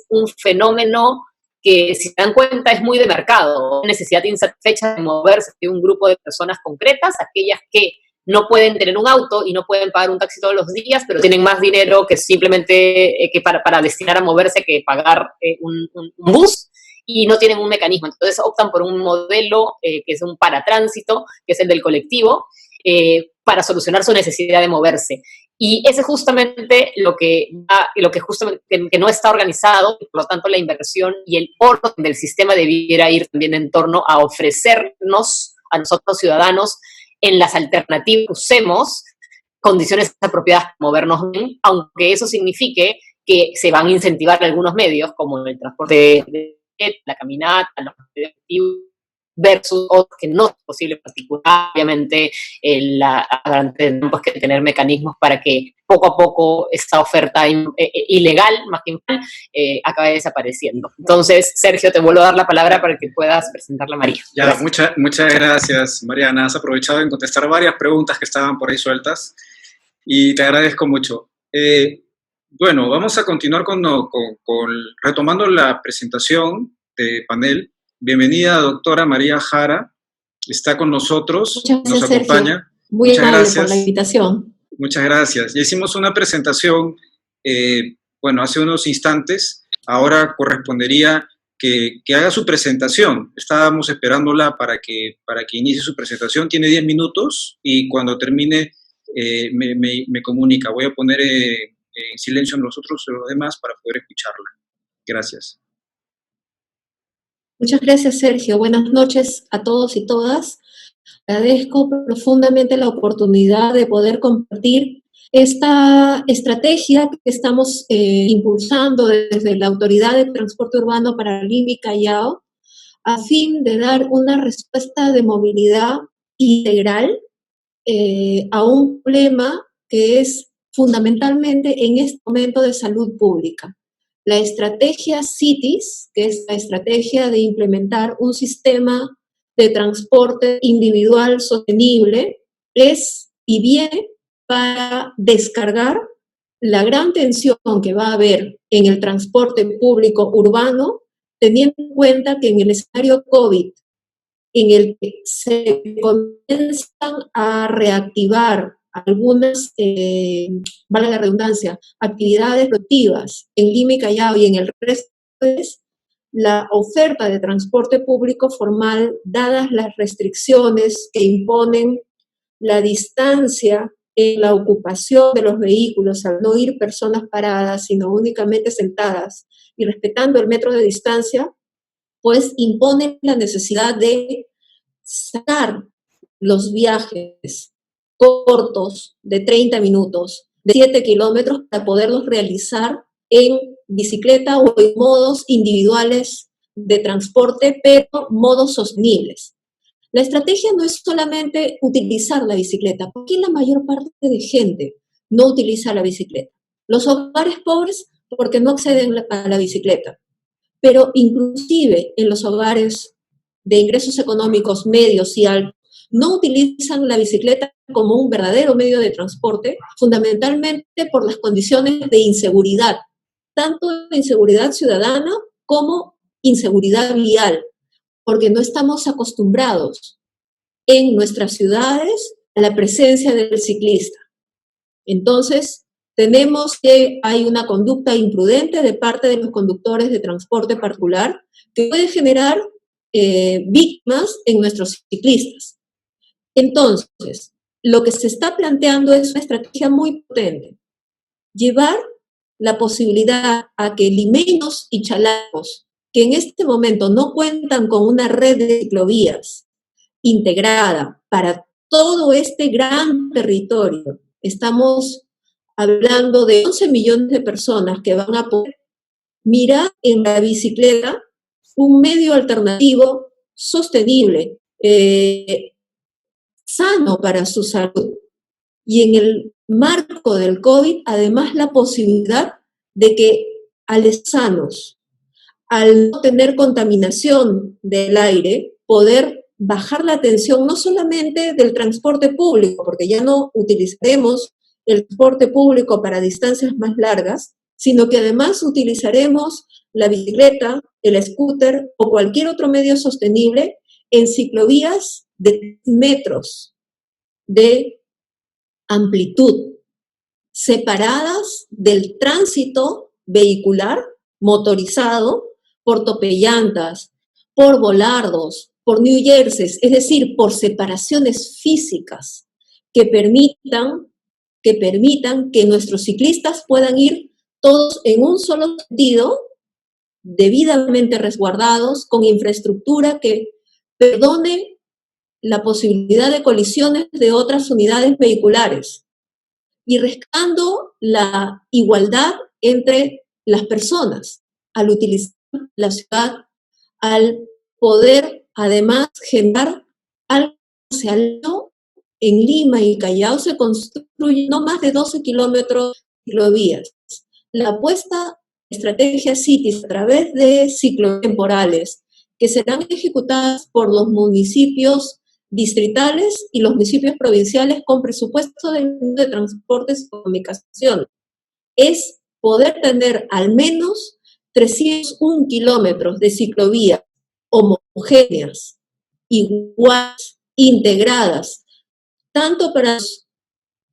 un fenómeno que, si se dan cuenta, es muy de mercado, necesidad insatisfecha de moverse de un grupo de personas concretas, aquellas que no pueden tener un auto y no pueden pagar un taxi todos los días, pero tienen más dinero que simplemente que para destinar a moverse que pagar un bus, y no tienen un mecanismo. Entonces optan por un modelo que es un paratránsito, que es el del colectivo, para solucionar su necesidad de moverse. Y ese es justamente lo que justamente que no está organizado, y por lo tanto la inversión y el orden del sistema debiera ir también en torno a ofrecernos a nosotros ciudadanos en las alternativas que usemos condiciones apropiadas para movernos bien, aunque eso signifique que se van a incentivar algunos medios, como el transporte, la caminata, los colectivos, versus otros que no es posible particular. Obviamente, tenemos que tener mecanismos para que poco a poco esta oferta ilegal, más que informal, acabe desapareciendo. Entonces, Sergio, te vuelvo a dar la palabra para que puedas presentarla a María. Ya, muchas gracias, Mariana. Has aprovechado en contestar varias preguntas que estaban por ahí sueltas y te agradezco mucho. Bueno, vamos a continuar retomando la presentación de panel. Bienvenida, doctora María Jara. Está con nosotros, Muchas gracias, nos acompaña. Sergio. Muy amable por la invitación. Muchas gracias. Ya hicimos una presentación, bueno, hace unos instantes. Ahora correspondería que haga su presentación. Estábamos esperándola para que inicie su presentación. Tiene 10 minutos y cuando termine me comunica. Voy a poner en silencio a los demás para poder escucharla. Gracias. Muchas gracias, Sergio. Buenas noches a todos y todas. Agradezco profundamente la oportunidad de poder compartir esta estrategia que estamos impulsando desde la Autoridad de Transporte Urbano para Lima y Callao a fin de dar una respuesta de movilidad integral a un problema que es fundamentalmente en este momento de salud pública. La estrategia CITIS, que es la estrategia de implementar un sistema de transporte individual sostenible, es y viene para descargar la gran tensión que va a haber en el transporte público urbano, teniendo en cuenta que en el escenario COVID, en el que se comienzan a reactivar algunas, vale la redundancia, actividades productivas en Lima y Callao y en el resto es la oferta de transporte público formal, dadas las restricciones que imponen la distancia en la ocupación de los vehículos, al no ir personas paradas, sino únicamente sentadas y respetando el metro de distancia, pues imponen la necesidad de sacar los viajes cortos de 30 minutos, de 7 kilómetros, para poderlos realizar en bicicleta o en modos individuales de transporte, pero modos sostenibles. La estrategia no es solamente utilizar la bicicleta, porque la mayor parte de gente no utiliza la bicicleta. Los hogares pobres porque no acceden a la bicicleta, pero inclusive en los hogares de ingresos económicos medios y altos, no utilizan la bicicleta como un verdadero medio de transporte, fundamentalmente por las condiciones de inseguridad, tanto de inseguridad ciudadana como inseguridad vial, porque no estamos acostumbrados en nuestras ciudades a la presencia del ciclista. Entonces, tenemos que hay una conducta imprudente de parte de los conductores de transporte particular que puede generar víctimas en nuestros ciclistas. Entonces, lo que se está planteando es una estrategia muy potente. Llevar la posibilidad a que limeños y chalacos, que en este momento no cuentan con una red de ciclovías integrada para todo este gran territorio, estamos hablando de 11 millones de personas que van a poder mirar en la bicicleta un medio alternativo sostenible, sano para su salud. Y en el marco del COVID, además, la posibilidad de que a los sanos, al no tener contaminación del aire, poder bajar la tensión no solamente del transporte público, porque ya no utilizaremos el transporte público para distancias más largas, sino que además utilizaremos la bicicleta, el scooter o cualquier otro medio sostenible en ciclovías de metros de amplitud, separadas del tránsito vehicular motorizado por topellantas, por volardos, por New Jerseys, es decir, por separaciones físicas que permitan que nuestros ciclistas puedan ir todos en un solo sentido, debidamente resguardados, con infraestructura que perdone la posibilidad de colisiones de otras unidades vehiculares y rescatando la igualdad entre las personas al utilizar la ciudad, al poder además generar algo alto. En Lima y Callao se construyen no más de 12 kilómetros de ciclovías. La apuesta de estrategias cities a través de ciclos temporales que serán ejecutadas por los municipios distritales y los municipios provinciales con presupuesto de transportes y comunicación, es poder tener al menos 301 kilómetros de ciclovías homogéneas, iguales, integradas, tanto para los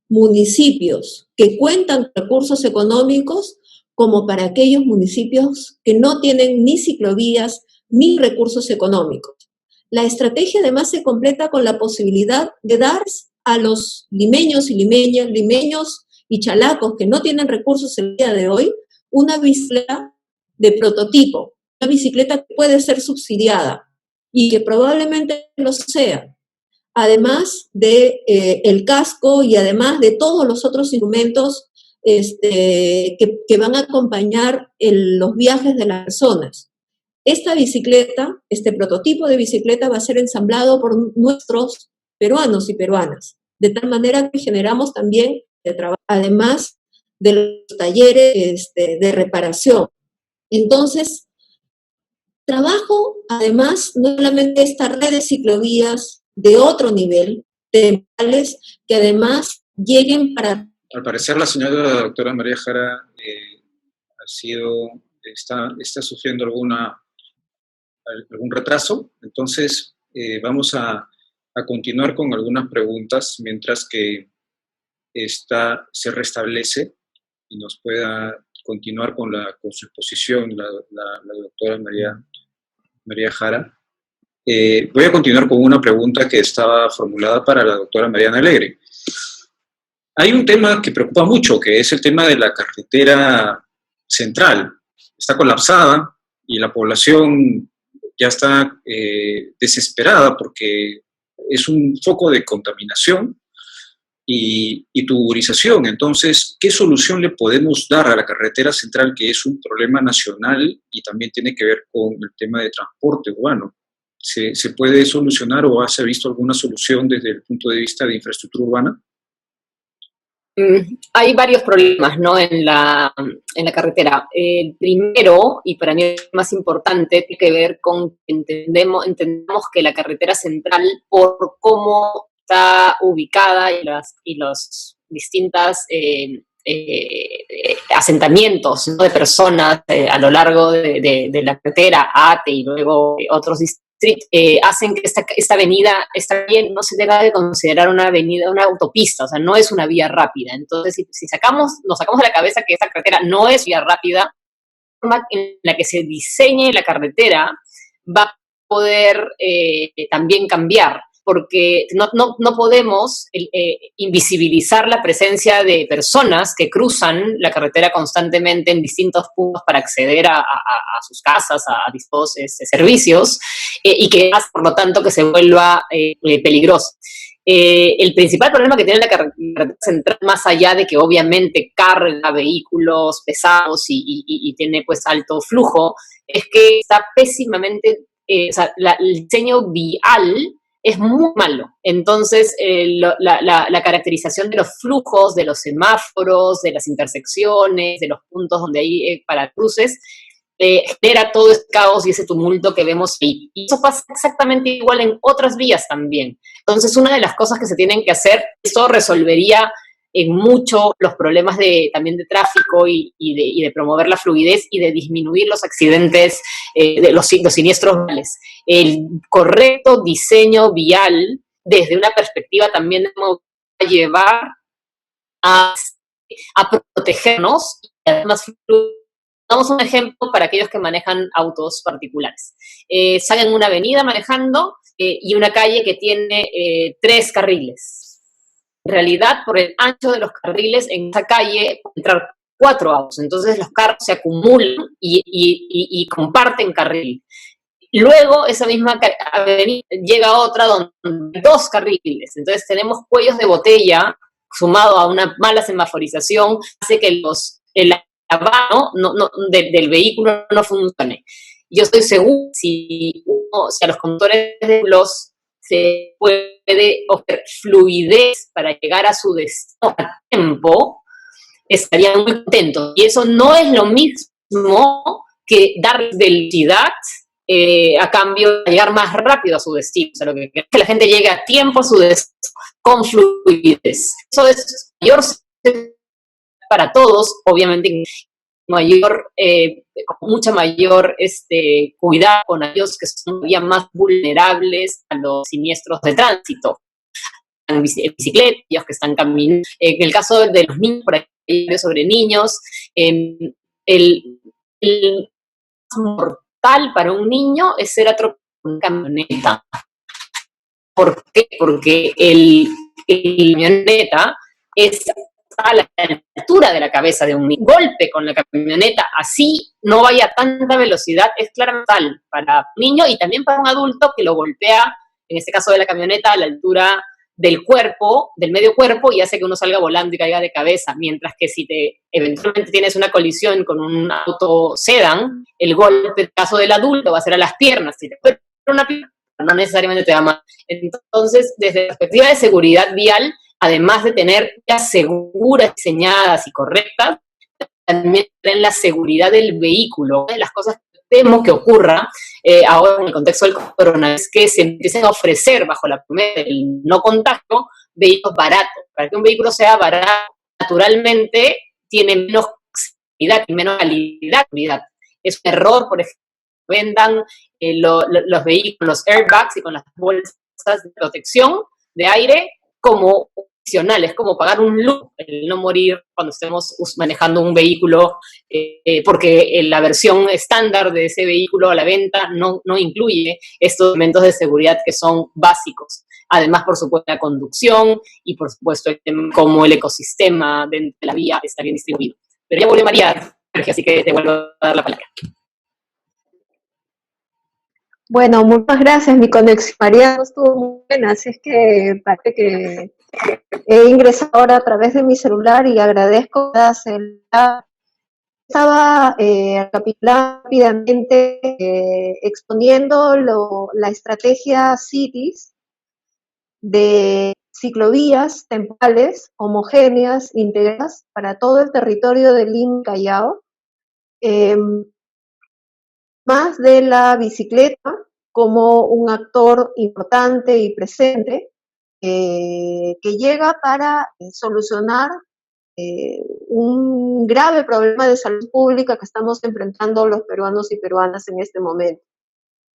municipios que cuentan con recursos económicos como para aquellos municipios que no tienen ni ciclovías ni recursos económicos. La estrategia además se completa con la posibilidad de dar a los limeños y limeñas, limeños y chalacos que no tienen recursos el día de hoy, una bicicleta de prototipo, una bicicleta que puede ser subsidiada y que probablemente lo sea, además de el casco y además de todos los otros instrumentos que van a acompañar los viajes de las personas. Esta bicicleta, este prototipo de bicicleta va a ser ensamblado por nuestros peruanos y peruanas, de tal manera que generamos también de trabajo, además de los talleres de reparación. Entonces, trabajo, además, no solamente esta red de ciclovías de otro nivel, temporales, que además lleguen para... Al parecer, la señora doctora María Jara está sufriendo algún retraso, entonces vamos a continuar con algunas preguntas mientras que esta se restablece y nos pueda continuar con su exposición la doctora María Jara. Voy a continuar con una pregunta que estaba formulada para la doctora Mariana Alegre. Hay un tema que preocupa mucho, que es el tema de la carretera central. Está colapsada y la población ya está desesperada porque es un foco de contaminación y tuburización. Entonces, ¿qué solución le podemos dar a la carretera central, que es un problema nacional y también tiene que ver con el tema de transporte urbano? ¿Se puede solucionar o se ha visto alguna solución desde el punto de vista de infraestructura urbana? Hay varios problemas, ¿no?, en la carretera. El primero, y para mí el más importante, tiene que ver con que entendemos que la carretera central, por cómo está ubicada y los distintos asentamientos, ¿no?, de personas a lo largo de la carretera, ATE y luego otros distritos, hacen que esta avenida, esta vía no se deba de considerar una avenida, una autopista, o sea, no es una vía rápida. Entonces, si nos sacamos de la cabeza que esta carretera no es vía rápida, la forma en la que se diseñe la carretera va a poder también cambiar, porque no podemos invisibilizar la presencia de personas que cruzan la carretera constantemente en distintos puntos para acceder a sus casas, a distintos servicios, y que hace, por lo tanto, que se vuelva peligroso. El principal problema que tiene la carretera central, más allá de que obviamente carga vehículos pesados y tiene pues alto flujo, es que está pésimamente, el diseño vial es muy malo. Entonces, la caracterización de los flujos, de los semáforos, de las intersecciones, de los puntos donde hay para cruces, genera todo ese caos y ese tumulto que vemos ahí. Y eso pasa exactamente igual en otras vías también. Entonces, una de las cosas que se tienen que hacer, eso resolvería en mucho los problemas también de tráfico y de promover la fluidez y de disminuir los accidentes, de los siniestros viales. El correcto diseño vial, desde una perspectiva también de llevar a protegernos y además damos un ejemplo para aquellos que manejan autos particulares. Salen en una avenida manejando y una calle que tiene 3 carriles. En realidad, por el ancho de los carriles, en esa calle pueden entrar 4 autos. Entonces, los carros se acumulan y comparten carril. Luego, esa misma avenida llega a otra donde hay 2 carriles. Entonces, tenemos cuellos de botella sumado a una mala semaforización, hace que el lavado del vehículo no funcione. Yo estoy segura si a los conductores de vehículos se puede ofrecer fluidez para llegar a su destino a tiempo, estarían muy contentos. Y eso no es lo mismo que dar velocidad a cambio de llegar más rápido a su destino. O sea, lo que es que la gente llegue a tiempo a su destino con fluidez. Eso es mayor para todos, obviamente mayor, con mucha mayor cuidado con aquellos que son todavía más vulnerables a los siniestros de tránsito, en bicicleta, ellos que están caminando. En el caso de los niños, por ahí sobre niños, el mortal para un niño es ser atropellado por una camioneta. ¿Por qué? Porque el camioneta es a la altura de la cabeza de un niño. Golpe con la camioneta, así no vaya a tanta velocidad, es claramente fatal para un niño y también para un adulto que lo golpea, en este caso de la camioneta, a la altura del cuerpo, del medio cuerpo, y hace que uno salga volando y caiga de cabeza, mientras que si eventualmente tienes una colisión con un auto sedán, el golpe, en el caso del adulto, va a ser a las piernas. Si te puede una pierna, no necesariamente te da más. Entonces, desde la perspectiva de seguridad vial, además de tener vías seguras, diseñadas y correctas, también en la seguridad del vehículo. Una de las cosas que temo que ocurra ahora en el contexto del coronavirus es que se empiecen a ofrecer bajo la promesa del no contagio vehículos baratos. Para que un vehículo sea barato, naturalmente tiene menos seguridad y menos calidad. Es un error, por ejemplo, vendan los vehículos, los airbags y con las bolsas de protección de aire como opcionales, como pagar un lujo, el no morir cuando estemos manejando un vehículo, porque la versión estándar de ese vehículo a la venta no incluye estos elementos de seguridad que son básicos. Además, por supuesto, la conducción y, por supuesto, como el ecosistema de la vía está bien distribuido. Pero ya volvió María, así que te vuelvo a dar la palabra. Bueno, muchas gracias. Mi conexión, María, no estuvo muy buena, así es que parece que he ingresado ahora a través de mi celular y agradezco la celular. Estaba recapitulando rápidamente, exponiendo la estrategia CITES de ciclovías temporales, homogéneas, integradas para todo el territorio de Lima y Callao, más de la bicicleta como un actor importante y presente que llega para solucionar un grave problema de salud pública que estamos enfrentando los peruanos y peruanas en este momento.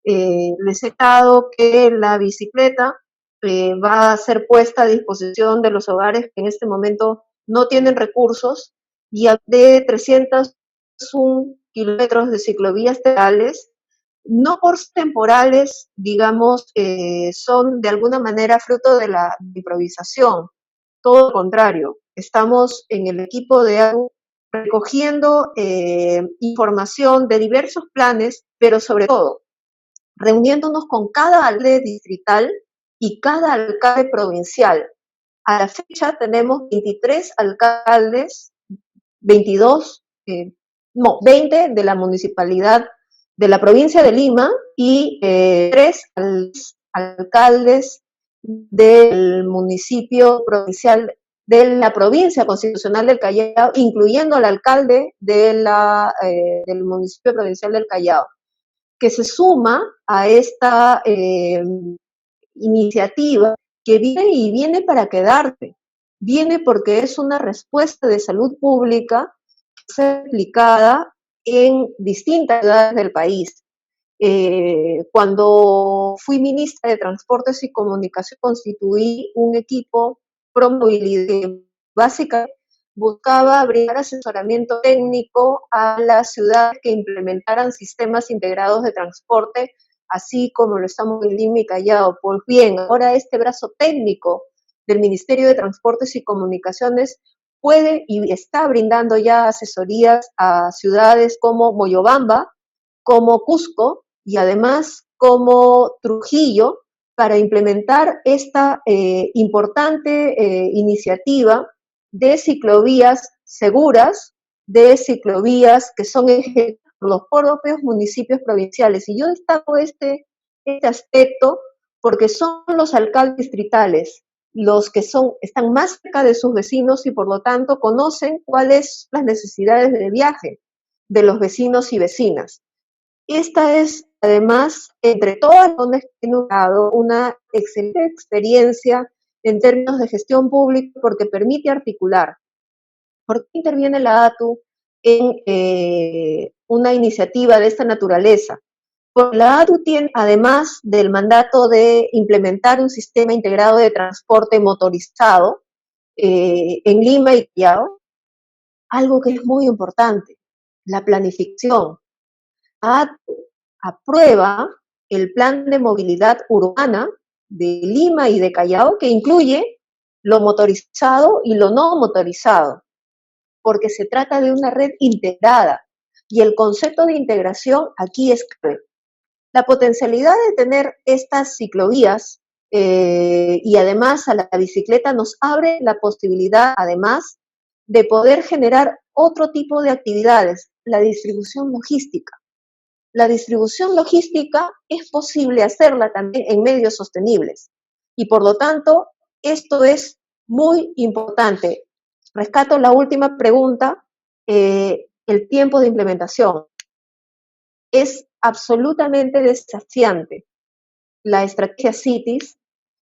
Les he dado que la bicicleta va a ser puesta a disposición de los hogares que en este momento no tienen recursos, y de 301 kilómetros de ciclovías temporales, no por temporales, digamos, son de alguna manera fruto de la improvisación. Todo lo contrario, estamos en el equipo de AGU recogiendo información de diversos planes, pero sobre todo reuniéndonos con cada alcalde distrital y cada alcalde provincial. A la fecha tenemos 23 alcaldes, 20 de la municipalidad de la provincia de Lima y 3 alcaldes del municipio provincial de la provincia constitucional del Callao, incluyendo al alcalde del municipio provincial del Callao, que se suma a esta iniciativa que viene para quedarse. Viene porque es una respuesta de salud pública que se aplicada en distintas ciudades del país. Cuando fui ministra de Transportes y Comunicación, constituí un equipo pro movilidad que básicamente buscaba brindar asesoramiento técnico a las ciudades que implementaran sistemas integrados de transporte, así como lo estamos en Lima y Callao. Pues bien, ahora este brazo técnico del Ministerio de Transportes y Comunicaciones puede y está brindando ya asesorías a ciudades como Moyobamba, como Cusco y además como Trujillo, para implementar esta importante iniciativa de ciclovías seguras, de ciclovías que son los propios municipios provinciales. Y yo destaco este aspecto porque son los alcaldes distritales los que están más cerca de sus vecinos y por lo tanto conocen cuáles son las necesidades de viaje de los vecinos y vecinas. Esta es, además, entre todas las que he nombrado, una excelente experiencia en términos de gestión pública porque permite articular. ¿Por qué interviene la ATU en una iniciativa de esta naturaleza? Porque la ATU tiene, además del mandato de implementar un sistema integrado de transporte motorizado en Lima y Callao, algo que es muy importante, la planificación. La ATU aprueba el plan de movilidad urbana de Lima y de Callao, que incluye lo motorizado y lo no motorizado, porque se trata de una red integrada, y el concepto de integración aquí es clave. La potencialidad de tener estas ciclovías y además a la bicicleta nos abre la posibilidad, además, de poder generar otro tipo de actividades, la distribución logística. La distribución logística es posible hacerla también en medios sostenibles y por lo tanto esto es muy importante. Rescato la última pregunta, el tiempo de implementación. Es absolutamente desafiante la estrategia Cities,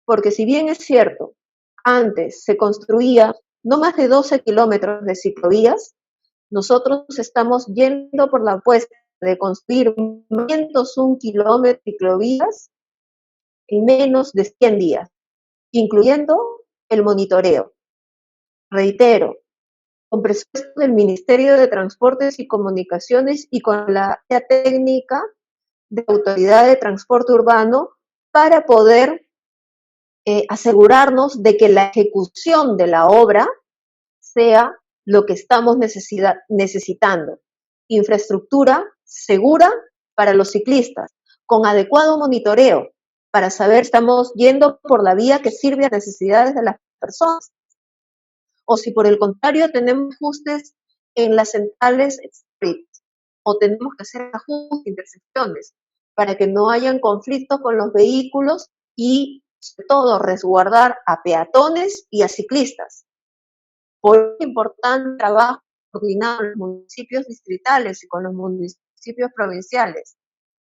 porque si bien es cierto, antes se construía no más de 12 kilómetros de ciclovías, nosotros estamos yendo por la apuesta de construir 501 kilómetros de ciclovías en menos de 100 días, incluyendo el monitoreo. Reitero, con presupuesto del Ministerio de Transportes y Comunicaciones y con la técnica de Autoridad de Transporte Urbano para poder asegurarnos de que la ejecución de la obra sea lo que estamos necesitando. Infraestructura segura para los ciclistas, con adecuado monitoreo para saber si estamos yendo por la vía que sirve a necesidades de las personas. O si por el contrario tenemos ajustes en las centrales o tenemos que hacer ajustes, intersecciones, para que no hayan conflictos con los vehículos y, sobre todo, resguardar a peatones y a ciclistas. Por un importante trabajo coordinado con los municipios distritales y con los municipios provinciales.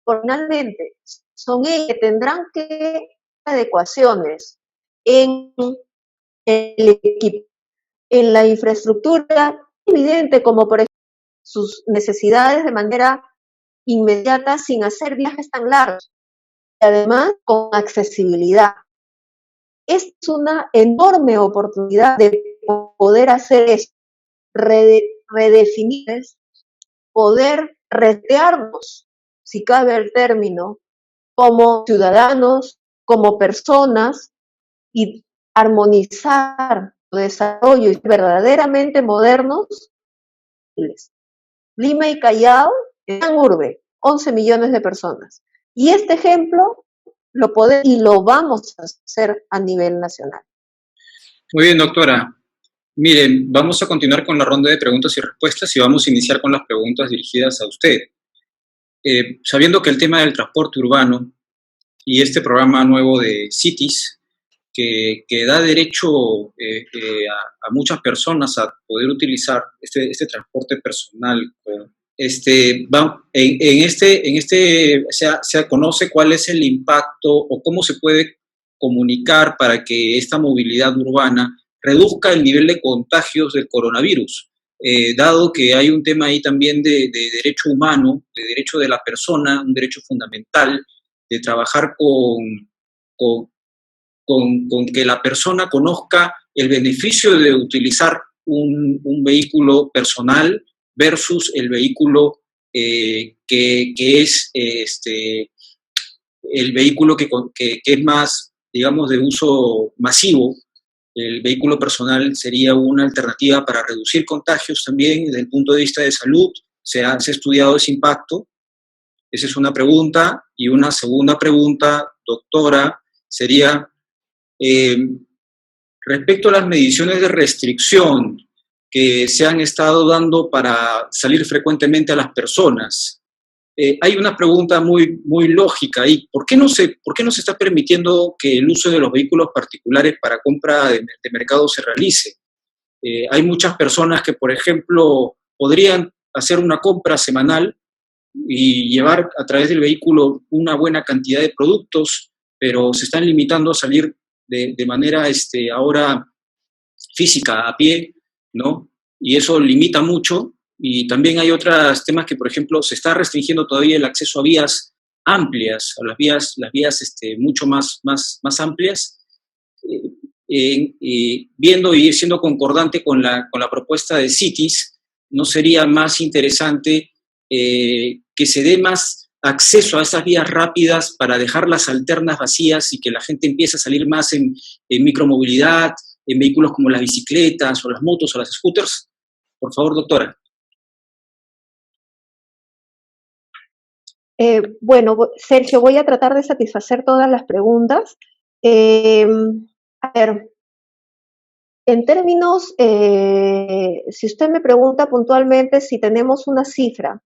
Finalmente, son ellos que tendrán que hacer adecuaciones en el equipo, en la infraestructura evidente, como por ejemplo sus necesidades de manera inmediata sin hacer viajes tan largos y además con accesibilidad. Es una enorme oportunidad de poder hacer eso, redefinir, poder retearnos, si cabe el término, como ciudadanos, como personas y armonizar su desarrollo y verdaderamente modernos. Lima y Callao, gran urbe, 11 millones de personas. Y este ejemplo lo podemos y lo vamos a hacer a nivel nacional. Muy bien, doctora. Miren, vamos a continuar con la ronda de preguntas y respuestas y vamos a iniciar con las preguntas dirigidas a usted. Sabiendo que el tema del transporte urbano y este programa nuevo de Cities, que da derecho a muchas personas a poder utilizar este transporte personal, se conoce cuál es el impacto o cómo se puede comunicar para que esta movilidad urbana reduzca el nivel de contagios del coronavirus, dado que hay un tema ahí también de derecho humano, de derecho de la persona, un derecho fundamental, de trabajar con que la persona conozca el beneficio de utilizar un vehículo personal versus el vehículo que es el vehículo que es más, digamos, de uso masivo. El vehículo personal sería una alternativa para reducir contagios también desde el punto de vista de salud. Se ha estudiado ese impacto. Esa es una pregunta. Y una segunda pregunta, doctora, sería respecto a las mediciones de restricción. que se han estado dando para salir frecuentemente a las personas. Hay una pregunta muy lógica ahí. ¿Por qué no se está permitiendo que el uso de los vehículos particulares para compra de mercado se realice? Hay muchas personas que, por ejemplo, podrían hacer una compra semanal y llevar a través del vehículo una buena cantidad de productos, pero se están limitando a salir de manera ahora física, a pie, ¿no? Y eso limita mucho. Y también hay otros temas que, por ejemplo, se está restringiendo todavía el acceso a vías amplias, a las vías mucho más amplias, viendo y siendo concordante con la propuesta de Cities, ¿no sería más interesante que se dé más acceso a esas vías rápidas para dejar las alternas vacías y que la gente empiece a salir más en micromovilidad, en vehículos como las bicicletas o las motos o las scooters? Por favor, doctora. Bueno, Sergio, voy a tratar de satisfacer todas las preguntas. A ver, en términos, si usted me pregunta puntualmente si tenemos una cifra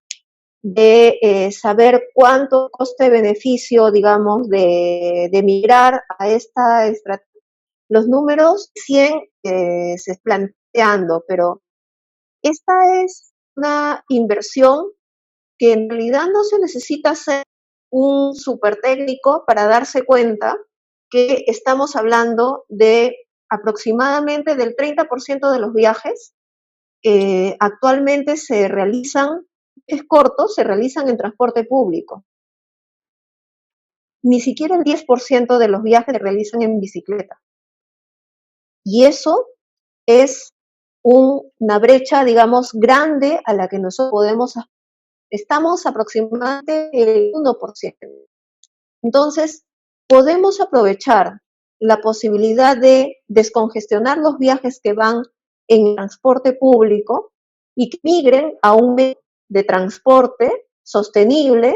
de saber cuánto coste-beneficio, digamos, de migrar a esta estrategia, los números 100 se están planteando, pero esta es una inversión que en realidad no se necesita ser un súper técnico para darse cuenta que estamos hablando de aproximadamente del 30% de los viajes actualmente se realizan, es corto, se realizan en transporte público. Ni siquiera el 10% de los viajes se realizan en bicicleta. Y eso es una brecha, digamos, grande a la que nosotros podemos. Estamos aproximadamente el 1%. Entonces, podemos aprovechar la posibilidad de descongestionar los viajes que van en transporte público y que migren a un medio de transporte sostenible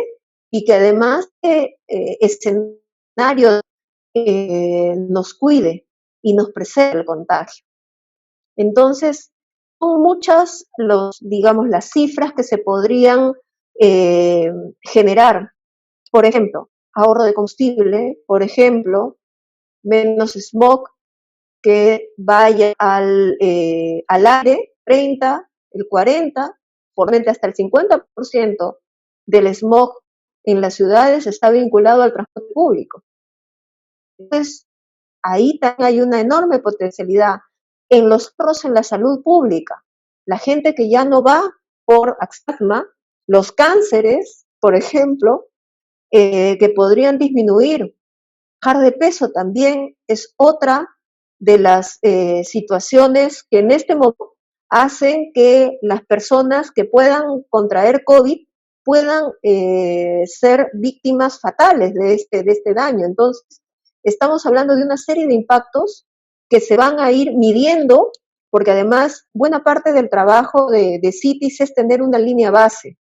y que además escenario nos cuide y nos preserve el contagio. Entonces, son muchas digamos, las cifras que se podrían generar. Por ejemplo, ahorro de combustible, por ejemplo, menos smog que vaya al aire, 30, el 40, probablemente hasta el 50% del smog en las ciudades está vinculado al transporte público. Entonces, ahí también hay una enorme potencialidad en los pros en la salud pública. La gente que ya no va por asma, los cánceres, por ejemplo, que podrían disminuir. Bajar de peso también es otra de las situaciones que en este momento hacen que las personas que puedan contraer COVID puedan ser víctimas fatales de este daño. Entonces, estamos hablando de una serie de impactos que se van a ir midiendo, porque además buena parte del trabajo de CITES es tener una línea base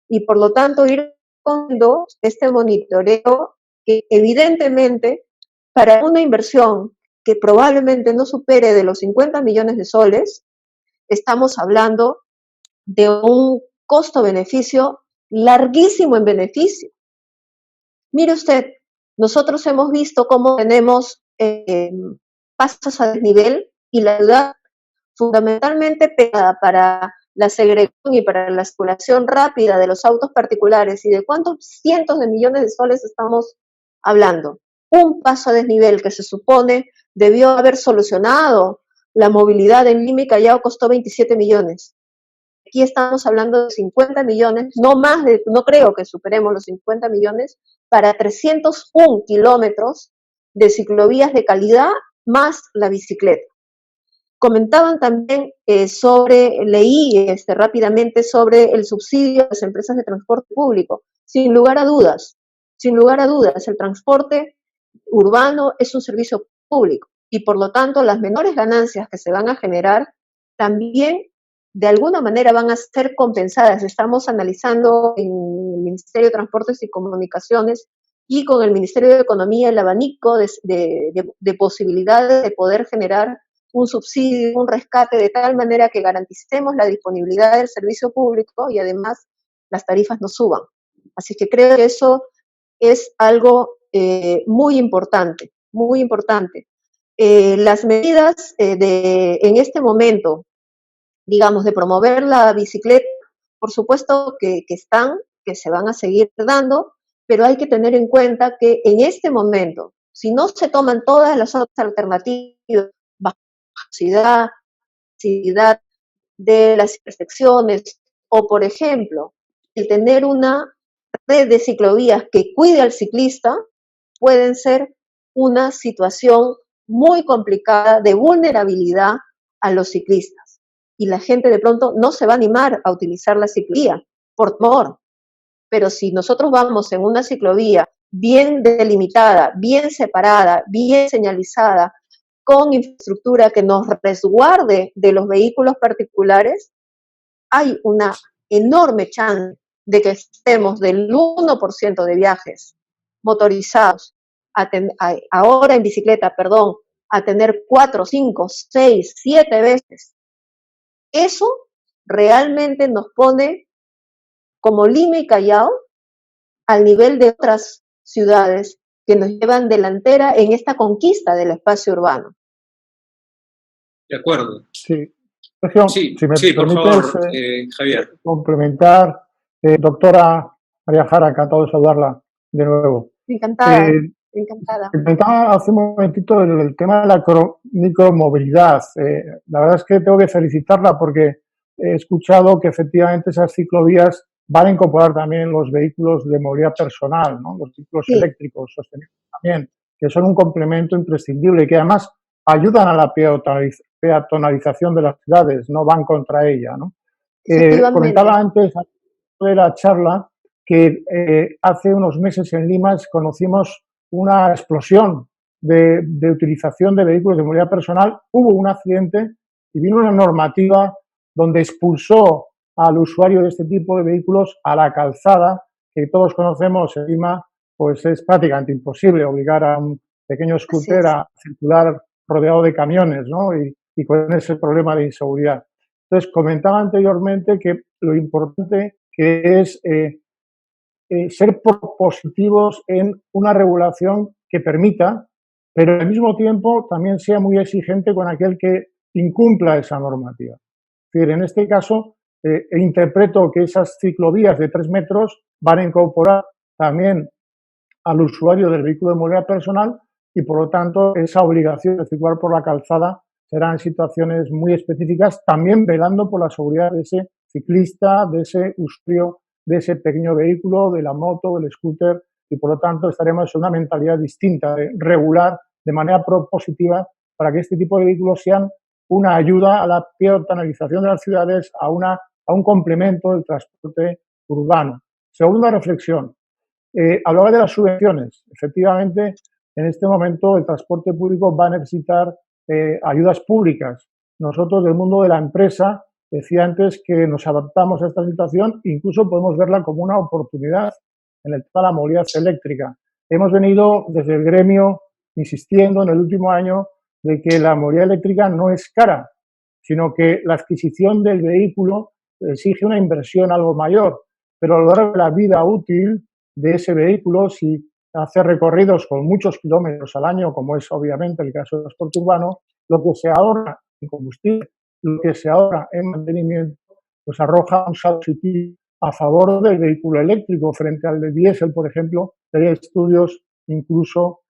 y por lo tanto ir con este monitoreo que evidentemente para una inversión que probablemente no supere de los 50 millones de soles, estamos hablando de un costo-beneficio larguísimo en beneficio. Mire usted, nosotros hemos visto cómo tenemos pasos a desnivel y la ciudad fundamentalmente pegada para la segregación y para la circulación rápida de los autos particulares y de cuántos cientos de millones de soles estamos hablando. Un paso a desnivel que se supone debió haber solucionado la movilidad en Lima y Callao costó 27 millones. Aquí estamos hablando de 50 millones, no creo que superemos los 50 millones para 301 kilómetros de ciclovías de calidad más la bicicleta. Comentaban también leí rápidamente sobre el subsidio a las empresas de transporte público. Sin lugar a dudas, el transporte urbano es un servicio público y por lo tanto las menores ganancias que se van a generar también de alguna manera van a ser compensadas. Estamos analizando en el Ministerio de Transportes y Comunicaciones y con el Ministerio de Economía el abanico de posibilidades de poder generar un subsidio, un rescate, de tal manera que garanticemos la disponibilidad del servicio público y además las tarifas no suban. Así que creo que eso es algo muy importante, muy importante. Las medidas en este momento, digamos, de promover la bicicleta, por supuesto que están, que se van a seguir dando, pero hay que tener en cuenta que en este momento, si no se toman todas las otras alternativas, baja velocidad de las intersecciones, o por ejemplo, el tener una red de ciclovías que cuide al ciclista, pueden ser una situación muy complicada de vulnerabilidad a los ciclistas. Y la gente de pronto no se va a animar a utilizar la ciclovía por temor. Pero si nosotros vamos en una ciclovía bien delimitada, bien separada, bien señalizada, con infraestructura que nos resguarde de los vehículos particulares, hay una enorme chance de que estemos del 1% de viajes motorizados ahora en bicicleta, perdón, a tener 4, 5, 6, 7 veces. Eso realmente nos pone como Lima y Callao al nivel de otras ciudades que nos llevan delantera en esta conquista del espacio urbano. De acuerdo. Sí. Sergio, Sí, si me sí, por permites, favor, Javier. complementar, doctora María Jara, encantado de saludarla de nuevo. Encantada, encantada. Comentaba hace un momentito el tema de la micromovilidad. La verdad es que tengo que felicitarla porque he escuchado que efectivamente esas ciclovías van a incorporar también los vehículos de movilidad personal, ¿no? Los vehículos eléctricos sostenibles también, que son un complemento imprescindible y que además ayudan a la peatonalización de las ciudades, no van contra ella, ¿no? Comentaba antes de la charla que hace unos meses en Lima conocimos una explosión de utilización de vehículos de movilidad personal. Hubo un accidente y vino una normativa donde expulsó al usuario de este tipo de vehículos a la calzada, que todos conocemos en Lima, pues es prácticamente imposible obligar a un pequeño scooter a circular rodeado de camiones, ¿no? Y con ese problema de inseguridad. Entonces, comentaba anteriormente que lo importante que es ser propositivos en una regulación que permita, pero al mismo tiempo también sea muy exigente con aquel que incumpla esa normativa. Es decir, en este caso, interpreto que esas ciclovías de 3 metros van a incorporar también al usuario del vehículo de movilidad personal y, por lo tanto, esa obligación de circular por la calzada será en situaciones muy específicas, también velando por la seguridad de ese ciclista, de ese usuario de ese pequeño vehículo, de la moto, del scooter, y por lo tanto estaremos en una mentalidad distinta, de regular de manera propositiva para que este tipo de vehículos sean una ayuda a la peatonalización de las ciudades, a un complemento del transporte urbano. Segunda reflexión, hablaba de las subvenciones. Efectivamente, en este momento el transporte público va a necesitar ayudas públicas. Nosotros del mundo de la empresa, decía antes que nos adaptamos a esta situación, incluso podemos verla como una oportunidad en el tema de la movilidad eléctrica. Hemos venido desde el gremio insistiendo en el último año de que la movilidad eléctrica no es cara, sino que la adquisición del vehículo exige una inversión algo mayor, pero a lo largo de la vida útil de ese vehículo, si hace recorridos con muchos kilómetros al año, como es obviamente el caso del transporte urbano, lo que se ahorra en combustible, lo que se ahorra en mantenimiento, pues arroja un saldo positivo a favor del vehículo eléctrico frente al de diésel, por ejemplo. Hay estudios incluso,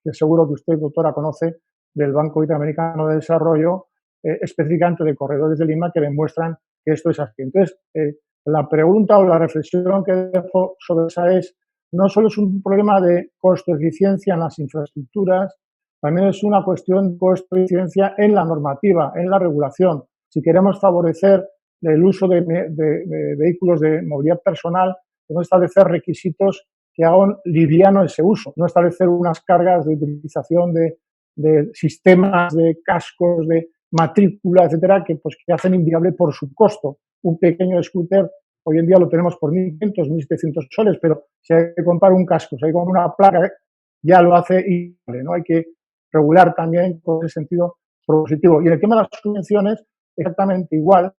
que seguro que usted, doctora, conoce, del Banco Interamericano de Desarrollo, específicamente de corredores de Lima, que demuestran que esto es así. Entonces, la pregunta o la reflexión que dejo sobre esa es, no solo es un problema de costo-eficiencia en las infraestructuras, también es una cuestión de costo-eficiencia en la normativa, en la regulación. Si queremos favorecer el uso de vehículos de movilidad personal, debemos establecer requisitos que hagan liviano ese uso, no establecer unas cargas de utilización de sistemas, de cascos, de matrícula, etcétera, que hacen inviable por su costo. Un pequeño scooter hoy en día lo tenemos por 1.500, 1.700 soles, pero si hay que comprar un casco, si hay que comprar una placa, ya lo hace inviable, ¿no? Hay que regular también, con ese sentido, propositivo. Y en el tema de las subvenciones, exactamente igual.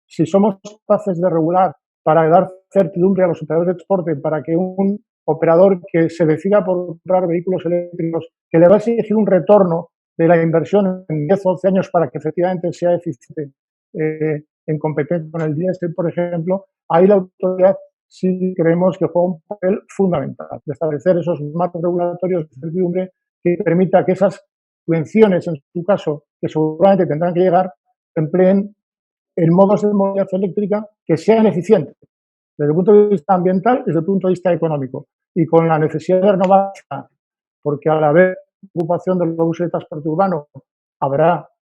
Si somos capaces de regular para dar certidumbre a los operadores de transporte, para que un operador que se decida por comprar vehículos eléctricos, que le va a exigir un retorno de la inversión en 10 o 11 años para que efectivamente sea eficiente en competencia con el diésel, por ejemplo, ahí la autoridad sí creemos que juega un papel fundamental de establecer esos marcos regulatorios de certidumbre que permita que esas subvenciones, en su caso, que seguramente tendrán que llegar, empleen en modos de movilidad eléctrica que sean eficientes desde el punto de vista ambiental y desde el punto de vista económico. Y con la necesidad de renovar, porque al haber ocupación de los usos de transporte urbano,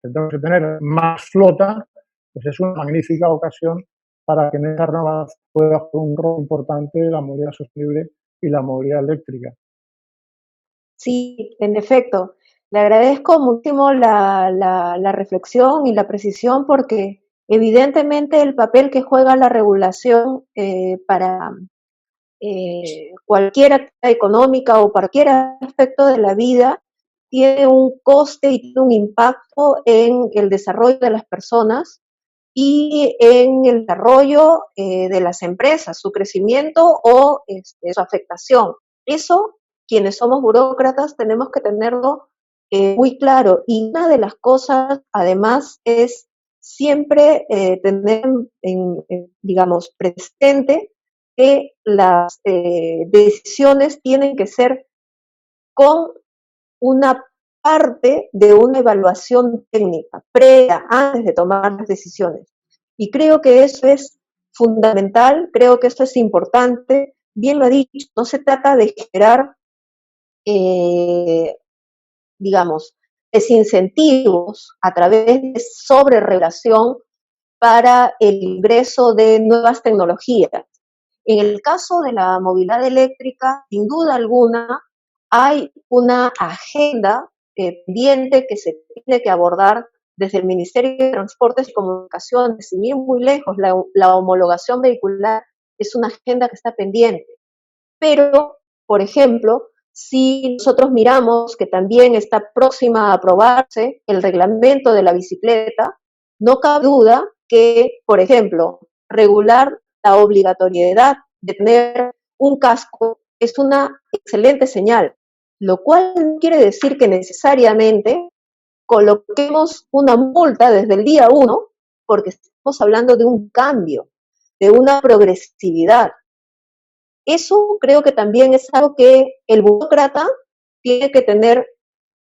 tendremos que tener más flota, pues es una magnífica ocasión para que en esa renovación pueda jugar un rol importante la movilidad sostenible y la movilidad eléctrica. Sí, en efecto. Le agradezco muchísimo la reflexión y la precisión porque evidentemente el papel que juega la regulación para cualquier actividad económica o cualquier aspecto de la vida tiene un coste y tiene un impacto en el desarrollo de las personas y en el desarrollo de las empresas, su crecimiento o su afectación. Eso, quienes somos burócratas, tenemos que tenerlo muy claro. Y una de las cosas, además, es siempre tener, digamos, presente que las decisiones tienen que ser con una parte de una evaluación técnica previa antes de tomar las decisiones. Y creo que eso es fundamental, creo que eso es importante. Bien lo ha dicho, no se trata de generar, digamos, desincentivos a través de sobreregulación para el ingreso de nuevas tecnologías. En el caso de la movilidad eléctrica, sin duda alguna, hay una agenda pendiente que se tiene que abordar desde el Ministerio de Transportes y Comunicaciones. Sin ir muy lejos, la homologación vehicular es una agenda que está pendiente. Pero, por ejemplo, si nosotros miramos que también está próxima a aprobarse el reglamento de la bicicleta, no cabe duda que, por ejemplo, regular la obligatoriedad de tener un casco es una excelente señal, lo cual no quiere decir que necesariamente coloquemos una multa desde el día 1, porque estamos hablando de un cambio, de una progresividad. Eso creo que también es algo que el burócrata tiene que tener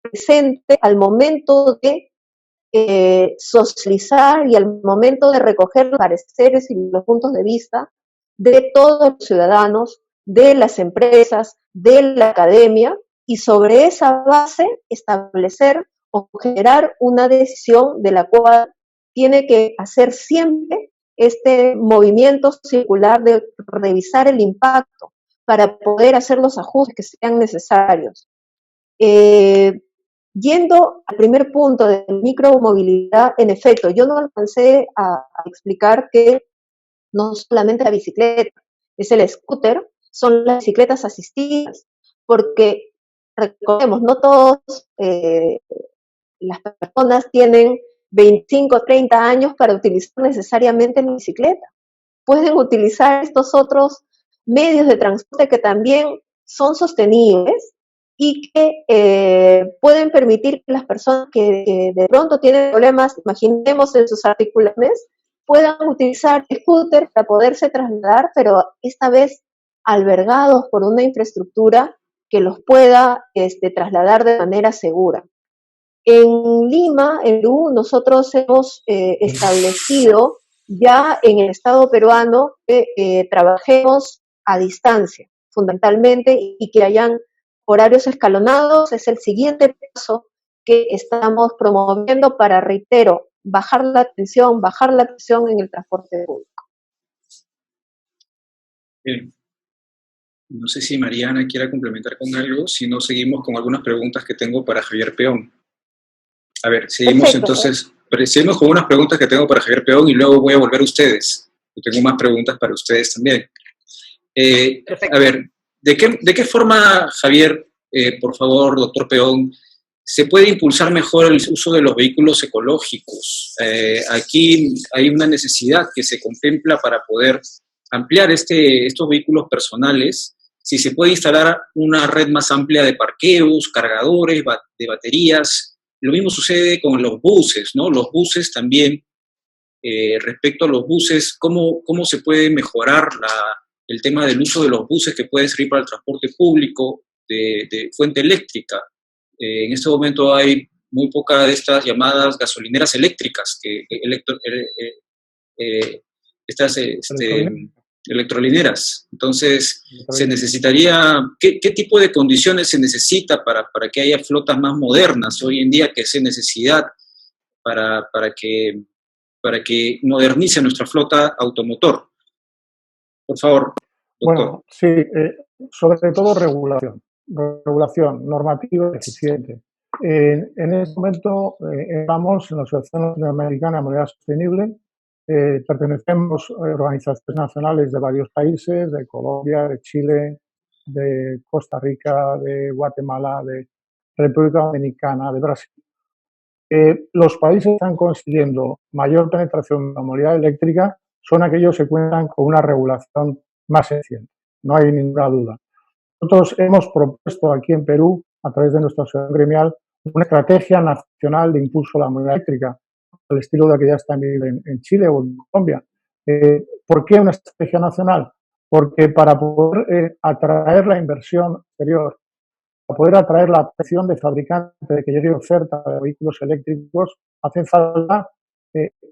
presente al momento de socializar y al momento de recoger los pareceres y los puntos de vista de todos los ciudadanos, de las empresas, de la academia, y sobre esa base establecer o generar una decisión de la cual tiene que hacer siempre este movimiento circular de revisar el impacto para poder hacer los ajustes que sean necesarios. Yendo al primer punto de micromovilidad, en efecto, yo no alcancé a explicar que no solamente la bicicleta, es el scooter, son las bicicletas asistidas, porque recordemos, no todas las personas tienen 25 o 30 años para utilizar necesariamente la bicicleta. Pueden utilizar estos otros medios de transporte que también son sostenibles y que pueden permitir que las personas que de pronto tienen problemas, imaginemos en sus articulaciones, puedan utilizar el scooter para poderse trasladar, pero esta vez albergados por una infraestructura que los pueda trasladar de manera segura. En Lima, en Perú, nosotros hemos establecido ya en el Estado peruano que trabajemos a distancia, fundamentalmente, y que hayan horarios escalonados. Es el siguiente paso que estamos promoviendo para, reitero, bajar la tensión en el transporte público. Bien. No sé si Mariana quiera complementar con algo, si no seguimos con algunas preguntas que tengo para Javier Peón. A ver, seguimos. Perfecto. Entonces, seguimos con unas preguntas que tengo para Javier Peón y luego voy a volver a ustedes. Yo tengo más preguntas para ustedes también. A ver, ¿de qué forma, Javier, por favor, doctor Peón, se puede impulsar mejor el uso de los vehículos ecológicos. Aquí hay una necesidad que se contempla para poder ampliar estos vehículos personales, si se puede instalar una red más amplia de parqueos, cargadores, de baterías. Lo mismo sucede con los buses, ¿no? Los buses también, respecto a los buses, ¿cómo se puede mejorar el tema del uso de los buses que pueden servir para el transporte público de fuente eléctrica? En este momento hay muy pocas de estas llamadas gasolineras eléctricas, electrolineras. Entonces, se necesitaría, ¿qué tipo de condiciones se necesita para que haya flotas más modernas hoy en día, que sea necesidad para que modernice nuestra flota automotor? Por favor, doctor. Bueno, sí, sobre todo regulación normativa eficiente. En este momento estamos en la Asociación Latinoamericana de Movilidad Sostenible. Pertenecemos a organizaciones nacionales de varios países, de Colombia, de Chile, de Costa Rica, de Guatemala, de República Dominicana, de Brasil. Los países que están consiguiendo mayor penetración de la movilidad eléctrica son aquellos que cuentan con una regulación más eficiente, no hay ninguna duda. Nosotros hemos propuesto aquí en Perú, a través de nuestra asociación gremial, una estrategia nacional de impulso a la movilidad eléctrica, al estilo de la que ya está en Chile o en Colombia. ¿Por qué una estrategia nacional? Porque para poder atraer la inversión exterior, para poder atraer la atención de fabricantes de que llegue oferta de vehículos eléctricos, hacen falta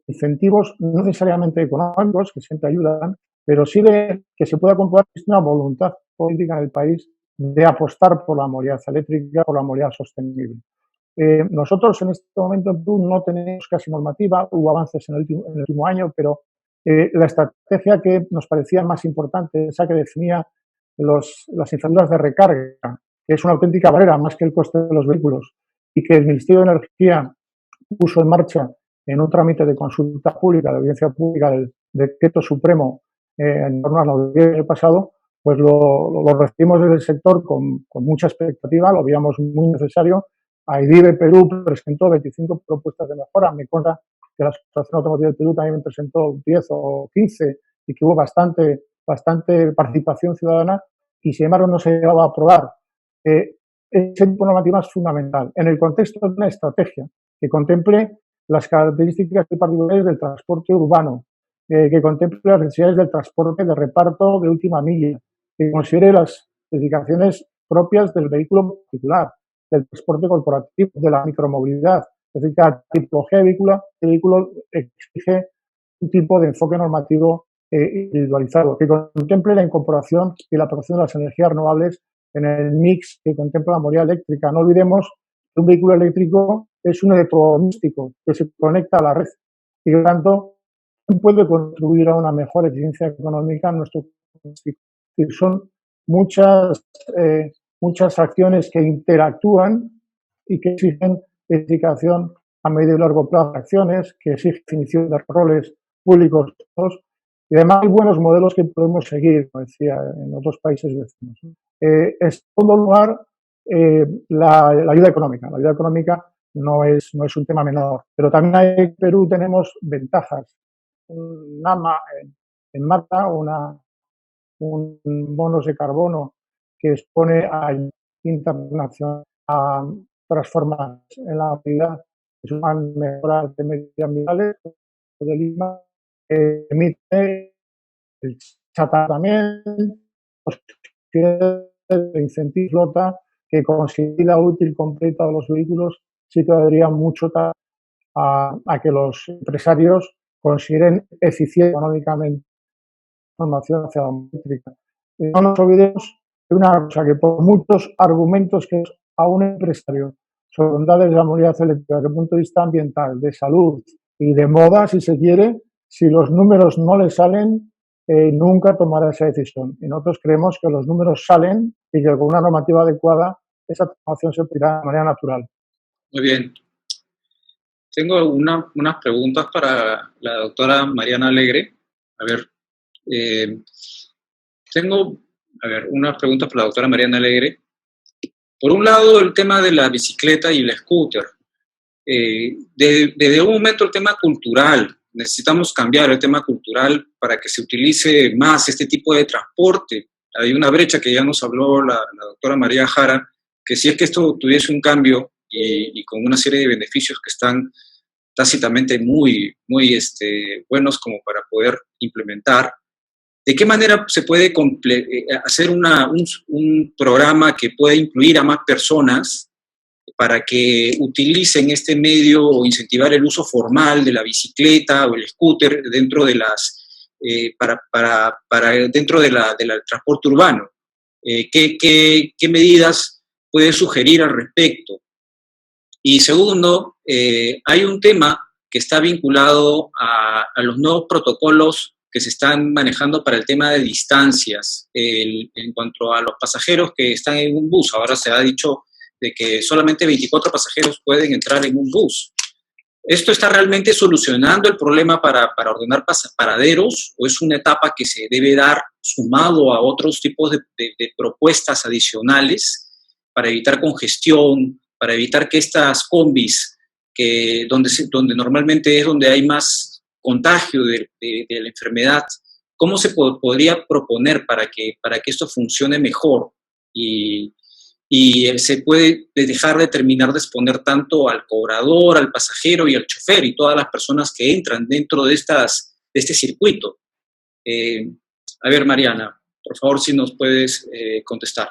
incentivos no necesariamente económicos, que siempre ayudan, pero sí de que se pueda comprobar que es una voluntad política en el país de apostar por la movilidad eléctrica, por la movilidad sostenible. Nosotros en este momento en Perú no tenemos casi normativa, hubo avances en el último año, pero la estrategia que nos parecía más importante, esa que definía las infraestructuras de recarga, que es una auténtica barrera más que el coste de los vehículos, y que el Ministerio de Energía puso en marcha en un trámite de consulta pública, de audiencia pública del decreto supremo en torno a noviembre del año pasado, pues lo recibimos desde el sector con mucha expectativa, lo veíamos muy necesario. AIDIBE Perú presentó 25 propuestas de mejora, me consta que la Asociación Automotriz del Perú también presentó 10 o 15 y que hubo bastante participación ciudadana, y sin embargo no se llegaba a aprobar. Ese tipo de normativa es fundamental en el contexto de una estrategia que contemple las características y particularidades del transporte urbano, que contemple las necesidades del transporte de reparto de última milla, que considere las dedicaciones propias del vehículo particular, del transporte corporativo, de la micromovilidad. Es decir, cada tipología de vehículo exige un tipo de enfoque normativo individualizado, que contemple la incorporación y la producción de las energías renovables en el mix que contempla la movilidad eléctrica. No olvidemos que un vehículo eléctrico es un electrodoméstico que se conecta a la red y, por tanto, puede contribuir a una mejor eficiencia económica en nuestro doméstico. Son muchas acciones que interactúan y que exigen edificación a medio y largo plazo de acciones, que exigen definición de roles públicos, y además hay buenos modelos que podemos seguir, como decía, en otros países vecinos. En segundo lugar, la ayuda económica. La ayuda económica no es un tema menor, pero también en Perú tenemos ventajas. Un NAMA en marcha, un bonos de carbono que expone a internacional a transformar en la movilidad, que suman mejoras de medioambientales de Lima, emite el chata también, de incentivo flota que considera útil completa de los vehículos, sí que daría mucho a que los empresarios consideren eficiente económicamente la transformación hacia la movilidad eléctrica. No nos olvidemos de una cosa, que por muchos argumentos que a un empresario sobre bondades de la movilidad eléctrica desde el punto de vista ambiental, de salud y de moda, si se quiere, si los números no le salen, nunca tomará esa decisión. Y nosotros creemos que los números salen y que con una normativa adecuada esa transformación se producirá de manera natural. Muy bien. Tengo unas preguntas para la doctora Mariana Alegre. A ver, tengo unas preguntas para la doctora Mariana Alegre. Por un lado, el tema de la bicicleta y el scooter. Desde un momento el tema cultural, necesitamos cambiar el tema cultural para que se utilice más este tipo de transporte. Hay una brecha que ya nos habló la doctora María Jara, que si es que esto tuviese un cambio y con una serie de beneficios que están tácitamente muy buenos como para poder implementar, ¿de qué manera se puede hacer un programa que pueda incluir a más personas para que utilicen este medio o incentivar el uso formal de la bicicleta o el scooter dentro de dentro del transporte urbano? ¿Qué medidas puede sugerir al respecto? Y segundo, hay un tema que está vinculado a los nuevos protocolos que se están manejando para el tema de distancias en cuanto a los pasajeros que están en un bus. Ahora se ha dicho de que solamente 24 pasajeros pueden entrar en un bus. ¿Esto está realmente solucionando el problema para ordenar paraderos o es una etapa que se debe dar sumado a otros tipos de propuestas adicionales para evitar congestión, para evitar que estas combis, donde normalmente es donde hay más contagio de la enfermedad, cómo se podría proponer para que esto funcione mejor y se puede dejar de terminar de exponer tanto al cobrador, al pasajero y al chofer y todas las personas que entran dentro de este circuito? A ver, Mariana, por favor, si nos puedes contestar.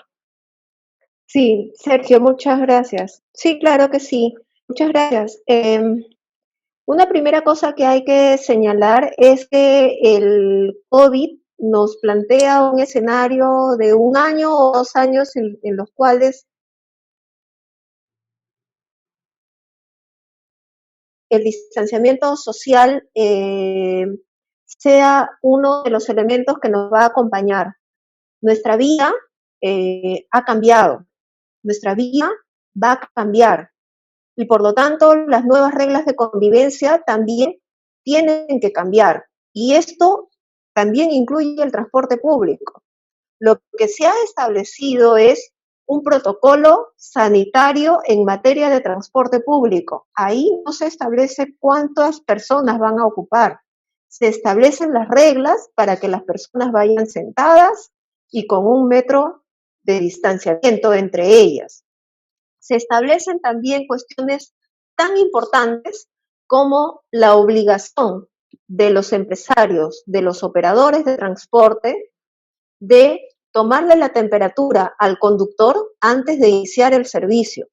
Sí, Sergio, muchas gracias. Sí, claro que sí. Muchas gracias. Una primera cosa que hay que señalar es que el COVID nos plantea un escenario de 1 año o 2 años en los cuales el distanciamiento social sea uno de los elementos que nos va a acompañar. Nuestra vida ha cambiado, nuestra vida va a cambiar y por lo tanto las nuevas reglas de convivencia también tienen que cambiar y esto también incluye el transporte público. Lo que se ha establecido es un protocolo sanitario en materia de transporte público. Ahí no se establece cuántas personas van a ocupar. Se establecen las reglas para que las personas vayan sentadas y con 1 metro de distanciamiento entre ellas. Se establecen también cuestiones tan importantes como la obligación de los empresarios, de los operadores de transporte, de tomarle la temperatura al conductor antes de iniciar el servicio.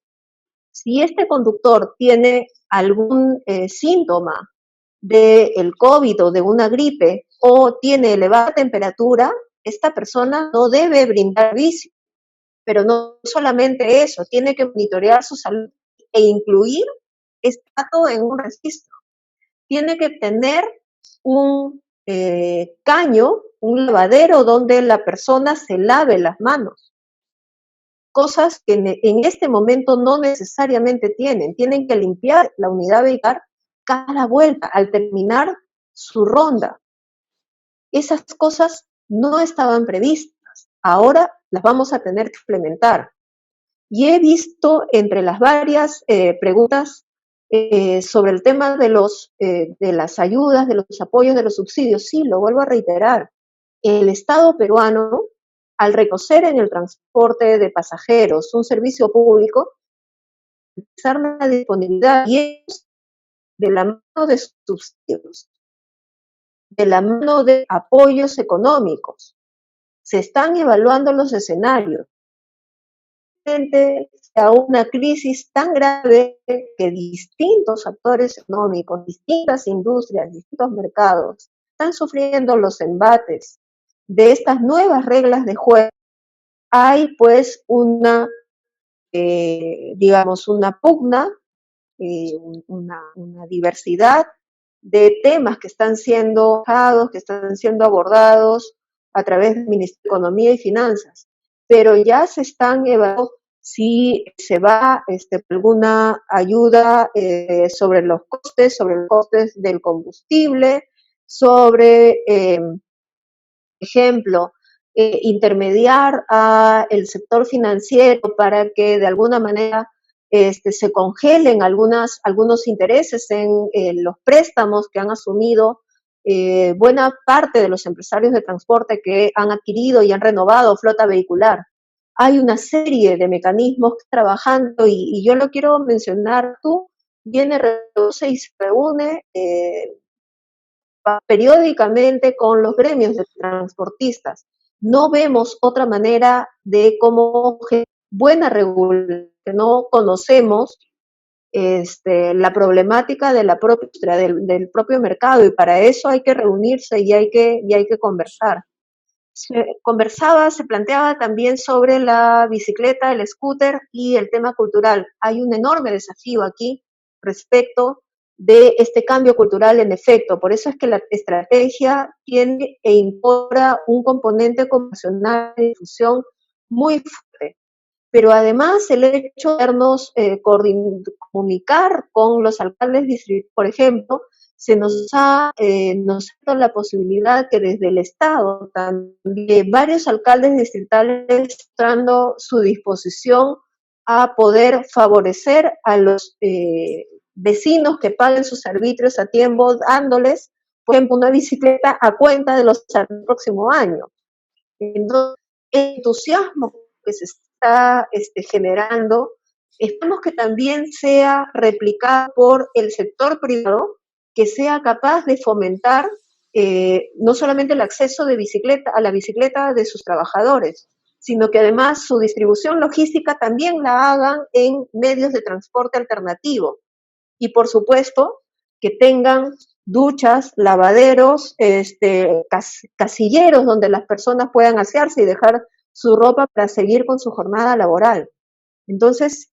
Si este conductor tiene algún síntoma del COVID o de una gripe o tiene elevada temperatura, esta persona no debe brindar servicio. Pero no solamente eso, tiene que monitorear su salud e incluir este dato en un registro. Tiene que tener un caño, un lavadero donde la persona se lave las manos. Cosas que en este momento no necesariamente tienen que limpiar la unidad vehicular cada vuelta al terminar su ronda. Esas cosas no estaban previstas, ahora las vamos a tener que implementar. Y he visto entre las varias preguntas sobre el tema de las ayudas, de los apoyos, de los subsidios. Sí, lo vuelvo a reiterar. El Estado peruano, al reconocer en el transporte de pasajeros un servicio público, empezar la disponibilidad y de la mano de subsidios, de la mano de apoyos económicos. Se están evaluando los escenarios. A una crisis tan grave que distintos actores económicos, distintas industrias, distintos mercados están sufriendo los embates de estas nuevas reglas de juego. Hay pues una pugna, una diversidad de temas que están siendo trabajados, que están siendo abordados a través del Ministerio de Economía y Finanzas, pero ya se están evaluando si se va alguna ayuda sobre los costes del combustible, sobre, ejemplo, intermediar a el sector financiero para que de alguna manera se congelen algunos intereses en los préstamos que han asumido buena parte de los empresarios de transporte que han adquirido y han renovado flota vehicular. Hay una serie de mecanismos trabajando y yo lo quiero mencionar. Tú viene, reduce y se reúne periódicamente con los gremios de transportistas. No vemos otra manera de cómo buena regulación, que no conocemos la problemática de la propia industria, del propio mercado, y para eso hay que reunirse y hay que conversar. Se planteaba también sobre la bicicleta, el scooter y el tema cultural. Hay un enorme desafío aquí respecto de este cambio cultural en efecto. Por eso es que la estrategia tiene e incorpora un componente comunicacional de difusión muy fuerte. Pero además el hecho de podernos comunicar con los alcaldes distritales, por ejemplo, nos ha dado la posibilidad que desde el Estado también varios alcaldes distritales mostrando su disposición a poder favorecer a los vecinos que paguen sus arbitrios a tiempo, dándoles, por ejemplo, una bicicleta a cuenta de los del próximo año. Entonces, el entusiasmo que se está generando, esperamos que también sea replicado por el sector privado, que sea capaz de fomentar no solamente el acceso a la bicicleta de sus trabajadores, sino que además su distribución logística también la hagan en medios de transporte alternativo. Y por supuesto, que tengan duchas, lavaderos, casilleros donde las personas puedan asearse y dejar su ropa para seguir con su jornada laboral. Entonces,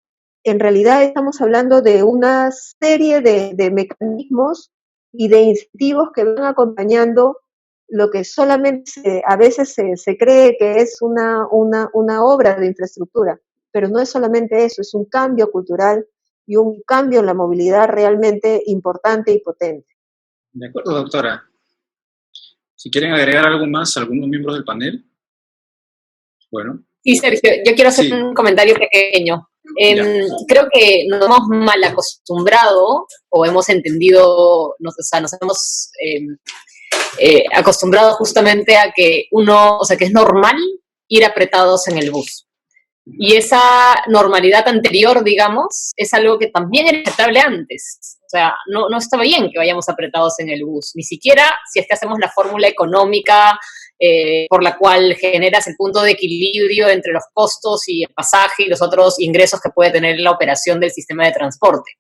en realidad estamos hablando de una serie de mecanismos y de incentivos que van acompañando lo que solamente a veces se cree que es una obra de infraestructura, pero no es solamente eso, es un cambio cultural y un cambio en la movilidad realmente importante y potente. De acuerdo, doctora. Si quieren agregar algo más, algunos miembros del panel. Bueno. Sí, Sergio, yo quiero hacer un comentario pequeño. Creo que nos hemos mal acostumbrado o hemos entendido, nos hemos acostumbrado justamente a que que es normal ir apretados en el bus. Y esa normalidad anterior, digamos, es algo que también era aceptable antes. O sea, no estaba bien que vayamos apretados en el bus. Ni siquiera si es que hacemos la fórmula económica por la cual generas el punto de equilibrio entre los costos y el pasaje y los otros ingresos que puede tener la operación del sistema de transporte.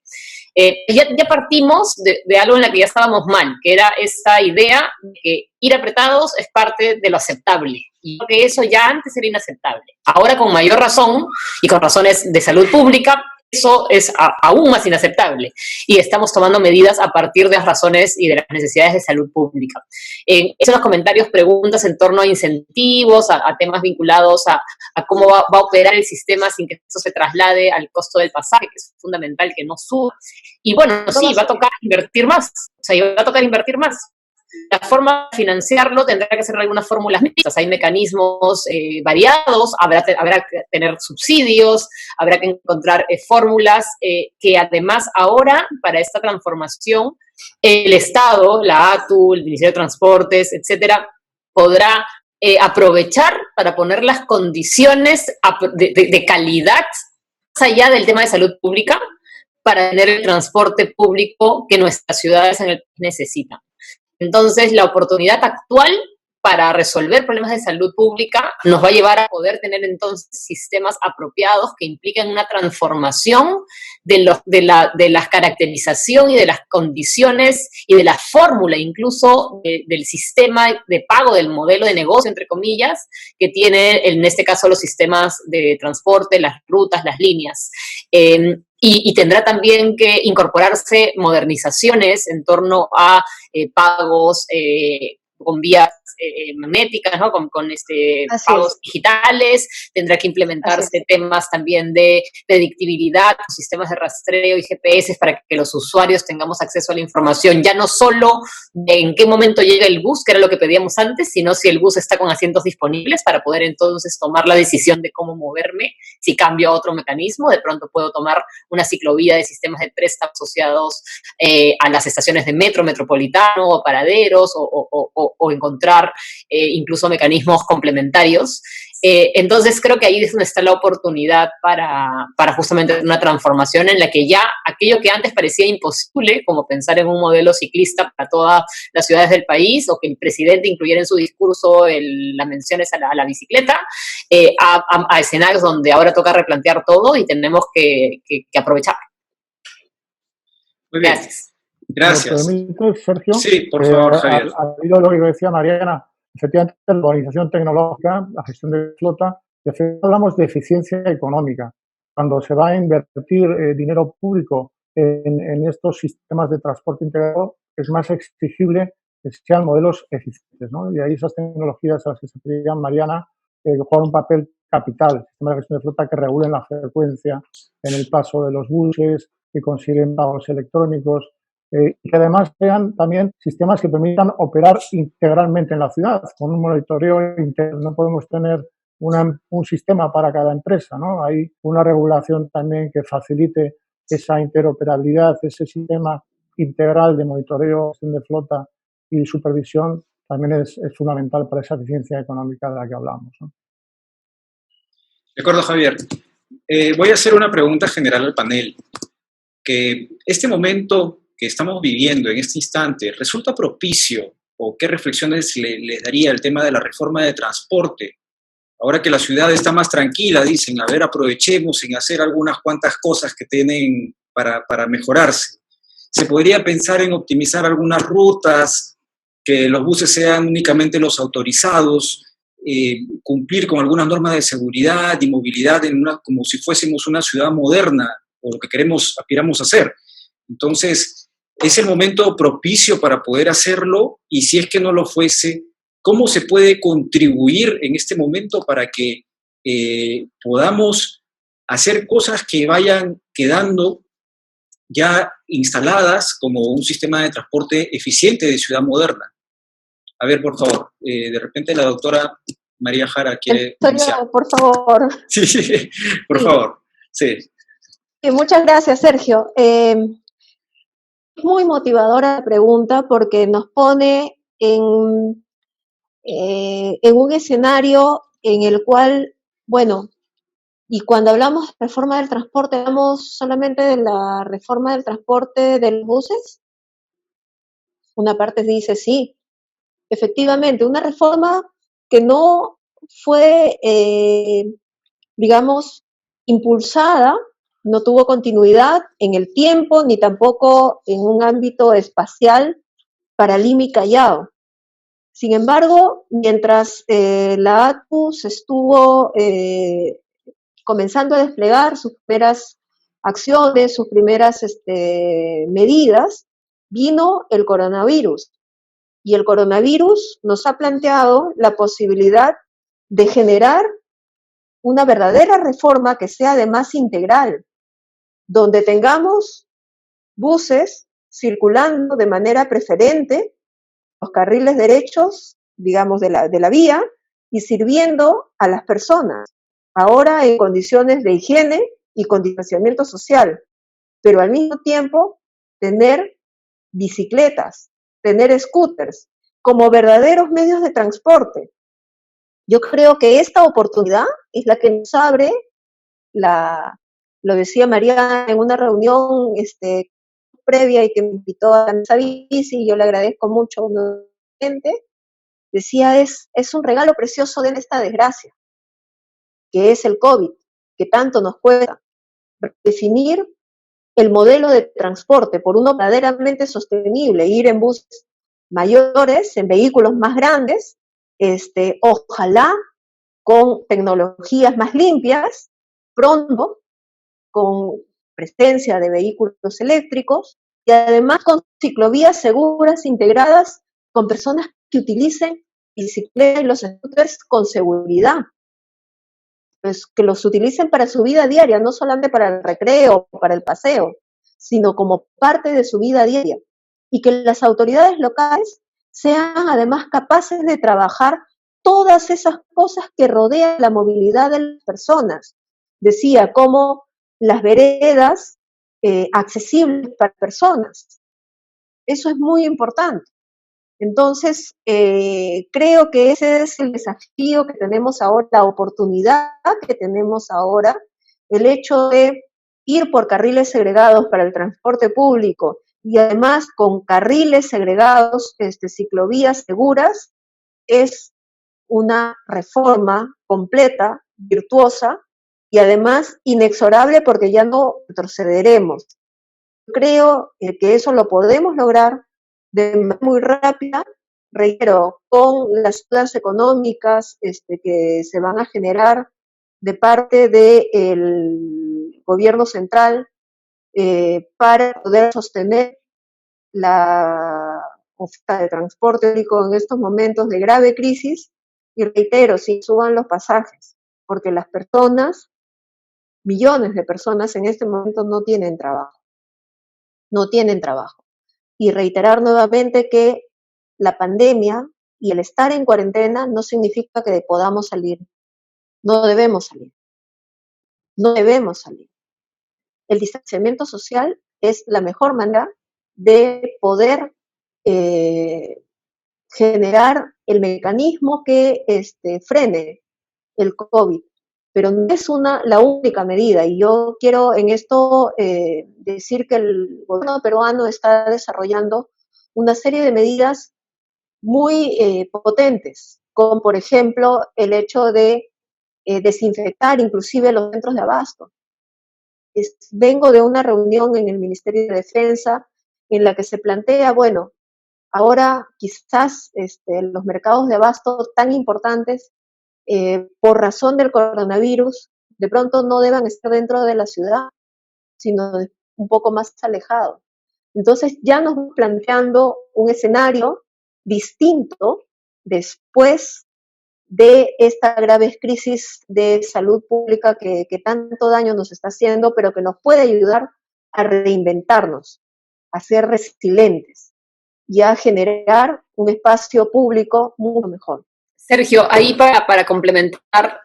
Ya partimos de algo en la que ya estábamos mal, que era esta idea de que ir apretados es parte de lo aceptable. Y creo que eso ya antes era inaceptable. Ahora, con mayor razón, y con razones de salud pública, eso es aún más inaceptable. Y estamos tomando medidas a partir de las razones y de las necesidades de salud pública. Esos los comentarios, preguntas en torno a incentivos, a temas vinculados a cómo va a operar el sistema sin que eso se traslade al costo del pasaje, que es fundamental que no suba. Y bueno, sí, va a tocar invertir más. O sea, va a tocar invertir más. La forma de financiarlo tendrá que ser algunas fórmulas mixtas. Hay mecanismos variados, habrá que tener subsidios, habrá que encontrar fórmulas que además ahora, para esta transformación, el Estado, la ATU, el Ministerio de Transportes, etcétera, podrá aprovechar para poner las condiciones de calidad más allá del tema de salud pública para tener el transporte público que nuestras ciudades en el país necesitan. Entonces, la oportunidad actual para resolver problemas de salud pública nos va a llevar a poder tener entonces sistemas apropiados que impliquen una transformación de la caracterización y de las condiciones y de la fórmula incluso del sistema de pago, del modelo de negocio, entre comillas, que tiene en este caso los sistemas de transporte, las rutas, las líneas. Y tendrá también que incorporarse modernizaciones en torno a pagos con vías magnéticas, ¿no? Con pagos digitales, tendrá que implementarse temas también de predictibilidad, sistemas de rastreo y GPS para que los usuarios tengamos acceso a la información, ya no solo de en qué momento llega el bus, que era lo que pedíamos antes, sino si el bus está con asientos disponibles para poder entonces tomar la decisión de cómo moverme. Si cambio a otro mecanismo, de pronto puedo tomar una ciclovía de sistemas de préstamo asociados a las estaciones de metro, metropolitano, o paraderos, o encontrar incluso mecanismos complementarios. Entonces creo que ahí es donde está la oportunidad para justamente una transformación en la que ya aquello que antes parecía imposible, como pensar en un modelo ciclista para todas las ciudades del país, o que el presidente incluyera en su discurso las menciones a la bicicleta, a escenarios donde ahora toca replantear todo y tenemos que aprovechar. Muy bien. Gracias. ¿Me permite, Sergio? Sí, por favor, Javier. Al hilo de lo que decía Mariana, efectivamente, la organización tecnológica, la gestión de flota, y hablamos de eficiencia económica. Cuando se va a invertir dinero público en estos sistemas de transporte integrado, es más exigible que sean modelos eficientes, ¿no? Y ahí esas tecnologías a las que se refería Mariana juegan un papel capital. Sistemas de gestión de flota que regulen la frecuencia en el paso de los buses, que consiguen pagos electrónicos, y que además sean también sistemas que permitan operar integralmente en la ciudad, con un monitoreo integral. No podemos tener un sistema para cada empresa, ¿no? Hay una regulación también que facilite esa interoperabilidad, ese sistema integral de monitoreo, gestión de flota y supervisión también es fundamental para esa eficiencia económica de la que hablamos, ¿no? De acuerdo, Javier. Voy a hacer una pregunta general al panel. Que este momento que estamos viviendo en este instante resulta propicio, o qué reflexiones le daría el tema de la reforma de transporte. Ahora que la ciudad está más tranquila, dicen, a ver, aprovechemos en hacer algunas cuantas cosas que tienen para mejorarse. Se podría pensar en optimizar algunas rutas, que los buses sean únicamente los autorizados, cumplir con algunas normas de seguridad y movilidad como si fuésemos una ciudad moderna, o lo que aspiramos a hacer. Entonces, es el momento propicio para poder hacerlo, y si es que no lo fuese, ¿cómo se puede contribuir en este momento para que podamos hacer cosas que vayan quedando ya instaladas como un sistema de transporte eficiente de ciudad moderna? A ver, por favor, de repente la doctora María Jara quiere iniciar. Por favor. Sí, por favor. Sí. Sí, muchas gracias, Sergio. Es muy motivadora la pregunta porque nos pone en un escenario en el cual, bueno, y cuando hablamos de reforma del transporte, ¿hablamos solamente de la reforma del transporte de los buses? Una parte dice sí, efectivamente, una reforma que no fue, digamos, impulsada, no tuvo continuidad en el tiempo, ni tampoco en un ámbito espacial para Lima y Callao. Sin embargo, mientras la ATUS estuvo comenzando a desplegar sus primeras acciones, sus primeras medidas, vino el coronavirus. Y el coronavirus nos ha planteado la posibilidad de generar una verdadera reforma que sea además integral, donde tengamos buses circulando de manera preferente, los carriles derechos, digamos, de la vía, y sirviendo a las personas, ahora en condiciones de higiene y con distanciamiento social, pero al mismo tiempo tener bicicletas, tener scooters, como verdaderos medios de transporte. Yo creo que esta oportunidad es la que nos abre lo decía María en una reunión previa y que me invitó a la mesa bici, y yo le agradezco mucho nuevamente, decía, es un regalo precioso de esta desgracia, que es el COVID, que tanto nos cuesta definir el modelo de transporte por uno verdaderamente sostenible, ir en buses mayores, en vehículos más grandes, ojalá con tecnologías más limpias, pronto, con presencia de vehículos eléctricos y además con ciclovías seguras integradas con personas que utilicen bicicleta y los scooters con seguridad, pues que los utilicen para su vida diaria, no solamente para el recreo, para el paseo, sino como parte de su vida diaria. Y que las autoridades locales sean además capaces de trabajar todas esas cosas que rodean la movilidad de las personas. Decía, como las veredas accesibles para personas. Eso es muy importante. Entonces, creo que ese es el desafío que tenemos ahora, la oportunidad que tenemos ahora, el hecho de ir por carriles segregados para el transporte público y además con carriles segregados, ciclovías seguras, es una reforma completa, virtuosa y además inexorable porque ya no retrocederemos. Creo que eso lo podemos lograr de manera muy rápida, reitero, con las ayudas económicas que se van a generar de parte del gobierno central para poder sostener la oferta de transporte público en estos momentos de grave crisis. Y reitero, sí, suban los pasajes, porque las personas, millones de personas en este momento no tienen trabajo. Y reiterar nuevamente que la pandemia y el estar en cuarentena no significa que podamos salir. No debemos salir. El distanciamiento social es la mejor manera de poder generar el mecanismo que frene el COVID, pero no es la única medida. Y yo quiero en esto decir que el gobierno peruano está desarrollando una serie de medidas muy potentes, como por ejemplo el hecho de desinfectar inclusive los centros de abasto. Vengo de una reunión en el Ministerio de Defensa en la que se plantea, bueno, ahora quizás los mercados de abasto tan importantes por razón del coronavirus, de pronto no deban estar dentro de la ciudad, sino un poco más alejados. Entonces ya nos vamos planteando un escenario distinto después de esta grave crisis de salud pública que tanto daño nos está haciendo, pero que nos puede ayudar a reinventarnos, a ser resilientes y a generar un espacio público mucho mejor. Sergio, ahí para complementar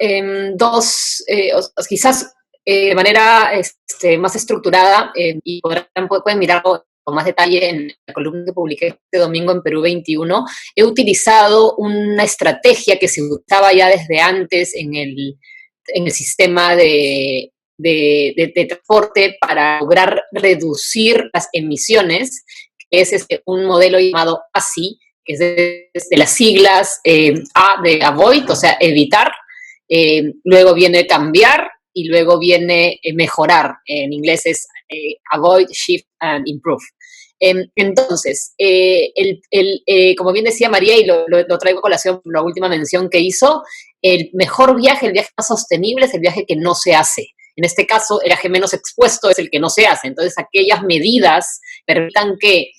quizás de manera más estructurada y pueden mirarlo con más detalle en la columna que publiqué este domingo en Perú 21, he utilizado una estrategia que se usaba ya desde antes en el sistema de transporte para lograr reducir las emisiones, que es un modelo llamado ASI, que es de las siglas A de avoid, o sea, evitar, luego viene cambiar y luego viene mejorar. En inglés es avoid, shift and improve. Entonces, como bien decía María, y lo traigo a colación por la última mención que hizo, el mejor viaje, el viaje más sostenible es el viaje que no se hace. En este caso, el viaje menos expuesto es el que no se hace. Entonces, aquellas medidas permitan que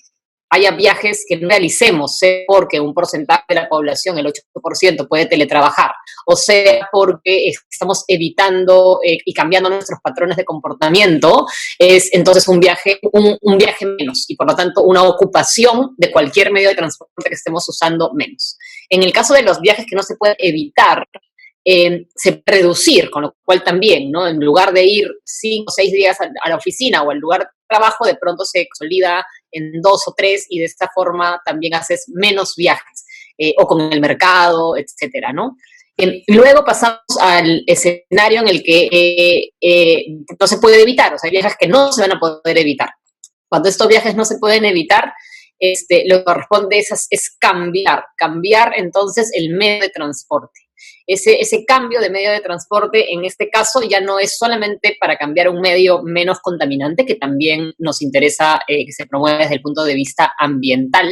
haya viajes que no realicemos, sea porque un porcentaje de la población, el 8%, puede teletrabajar, o sea porque estamos evitando y cambiando nuestros patrones de comportamiento, es entonces un viaje menos, y por lo tanto una ocupación de cualquier medio de transporte que estemos usando menos. En el caso de los viajes que no se pueden evitar, se puede reducir, con lo cual también, ¿no? En lugar de ir 5 o 6 días a la oficina o al lugar de trabajo, de pronto se consolida en 2 o 3 y de esta forma también haces menos viajes, o con el mercado, etcétera, ¿no? Luego pasamos al escenario en el que no se puede evitar, o sea, hay viajes que no se van a poder evitar. Cuando estos viajes no se pueden evitar, lo que corresponde es cambiar entonces el medio de transporte. Ese cambio de medio de transporte, en este caso, ya no es solamente para cambiar un medio menos contaminante, que también nos interesa que se promueva desde el punto de vista ambiental,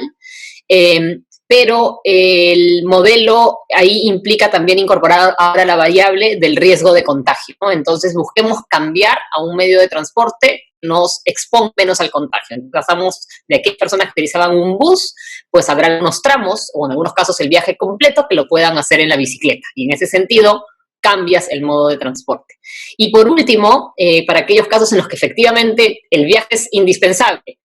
pero el modelo ahí implica también incorporar ahora la variable del riesgo de contagio, ¿no? Entonces busquemos cambiar a un medio de transporte nos exponga menos al contagio. Pasamos de aquellas personas que utilizaban un bus, pues habrá algunos tramos, o en algunos casos el viaje completo, que lo puedan hacer en la bicicleta. Y en ese sentido, cambias el modo de transporte. Y por último, para aquellos casos en los que efectivamente el viaje es indispensable,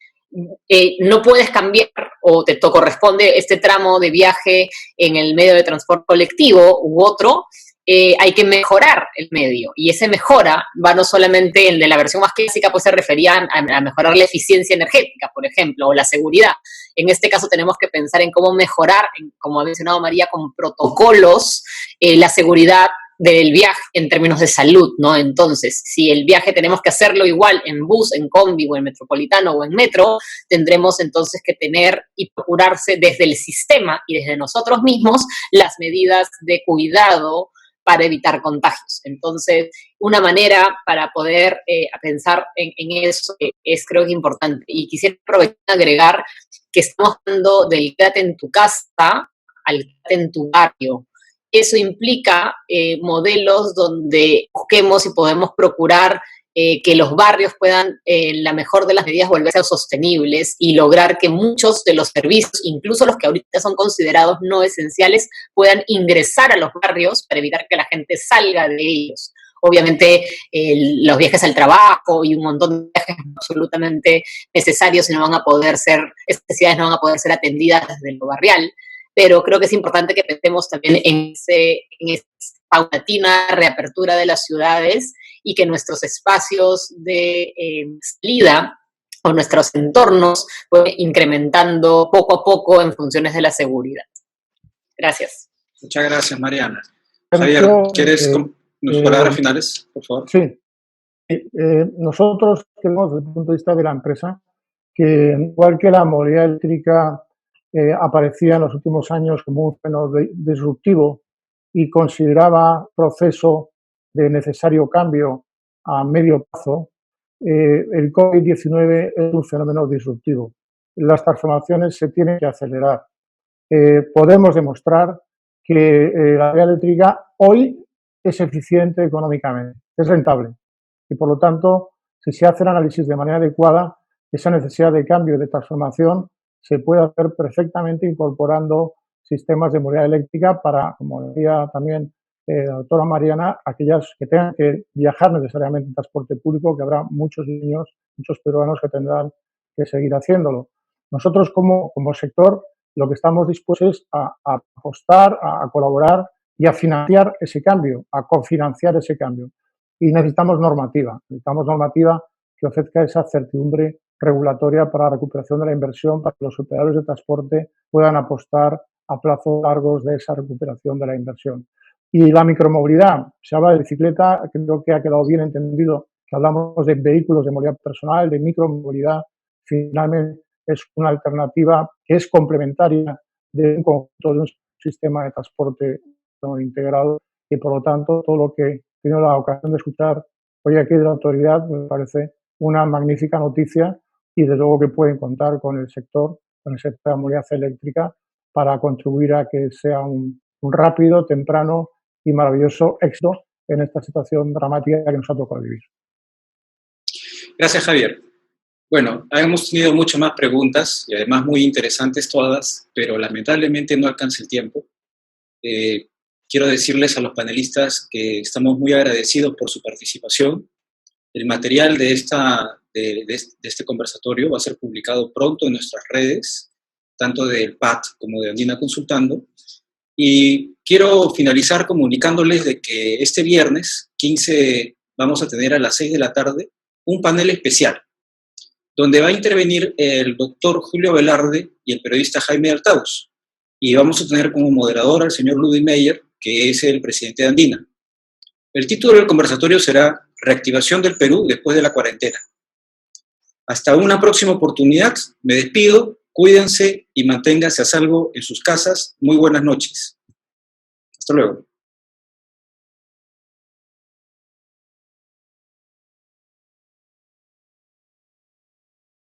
no puedes cambiar o te corresponde este tramo de viaje en el medio de transporte colectivo u otro, hay que mejorar el medio. Y ese mejora va no solamente, el de la versión más clásica, pues se refería a mejorar la eficiencia energética, por ejemplo, o la seguridad. En este caso tenemos que pensar en cómo mejorar, como ha mencionado María, con protocolos, la seguridad del viaje en términos de salud, ¿no? Entonces, si el viaje tenemos que hacerlo igual en bus, en combi, o en metropolitano, o en metro, tendremos entonces que tener y procurarse desde el sistema y desde nosotros mismos las medidas de cuidado para evitar contagios. Entonces, una manera para poder pensar en eso es, creo que importante. Y quisiera aprovechar y agregar que estamos hablando del quédate en tu casa al quédate en tu barrio. Eso implica modelos donde busquemos y podemos procurar que los barrios puedan, en la mejor de las medidas, volverse sostenibles y lograr que muchos de los servicios, incluso los que ahorita son considerados no esenciales, puedan ingresar a los barrios para evitar que la gente salga de ellos. Obviamente, los viajes al trabajo y un montón de viajes absolutamente necesarios y no van a poder ser, estas necesidades no van a poder ser atendidas desde lo barrial, pero creo que es importante que pensemos también en esa paulatina reapertura de las ciudades y que nuestros espacios de salida o nuestros entornos pueden incrementando poco a poco en funciones de la seguridad. Gracias. Muchas gracias, Mariana. Javier, ¿quieres unas palabras finales, por favor? Sí. Nosotros tenemos, desde el punto de vista de la empresa, que igual que la movilidad eléctrica aparecía en los últimos años como un fenómeno disruptivo y consideraba proceso de necesario cambio a medio plazo, el COVID-19 es un fenómeno disruptivo. Las transformaciones se tienen que acelerar. Podemos demostrar que la movilidad eléctrica hoy es eficiente económicamente, es rentable. Y por lo tanto, si se hace el análisis de manera adecuada, esa necesidad de cambio y de transformación se puede hacer perfectamente incorporando sistemas de movilidad eléctrica para, como decía también la doctora Mariana, aquellas que tengan que viajar necesariamente en transporte público, que habrá muchos niños, muchos peruanos que tendrán que seguir haciéndolo. Nosotros como sector lo que estamos dispuestos es a apostar, a colaborar y a financiar ese cambio, a cofinanciar ese cambio. Y necesitamos normativa que ofrezca esa certidumbre regulatoria para la recuperación de la inversión, para que los operadores de transporte puedan apostar a plazos largos de esa recuperación de la inversión. Y la micromovilidad, se habla de bicicleta, creo que ha quedado bien entendido que hablamos de vehículos de movilidad personal, de micromovilidad, finalmente es una alternativa que es complementaria de un conjunto de un sistema de transporte integrado y por lo tanto todo lo que he tenido la ocasión de escuchar hoy aquí de la autoridad me parece una magnífica noticia y desde luego que pueden contar con el sector de la movilidad eléctrica para contribuir a que sea un rápido, temprano y maravilloso éxito en esta situación dramática que nos ha tocado vivir. Gracias, Javier. Bueno, hemos tenido muchas más preguntas y además muy interesantes todas, pero lamentablemente no alcanza el tiempo. Quiero decirles a los panelistas que estamos muy agradecidos por su participación. El material de este conversatorio va a ser publicado pronto en nuestras redes, tanto del PAT como de Andina Consultando. Y quiero finalizar comunicándoles de que este viernes 15 vamos a tener a las 6 de la tarde un panel especial, donde va a intervenir el doctor Julio Velarde y el periodista Jaime Artaus. Y vamos a tener como moderador al señor Ludwig Meyer, que es el presidente de Andina. El título del conversatorio será Reactivación del Perú después de la cuarentena. Hasta una próxima oportunidad, me despido, cuídense y manténganse a salvo en sus casas. Muy buenas noches. Hasta luego.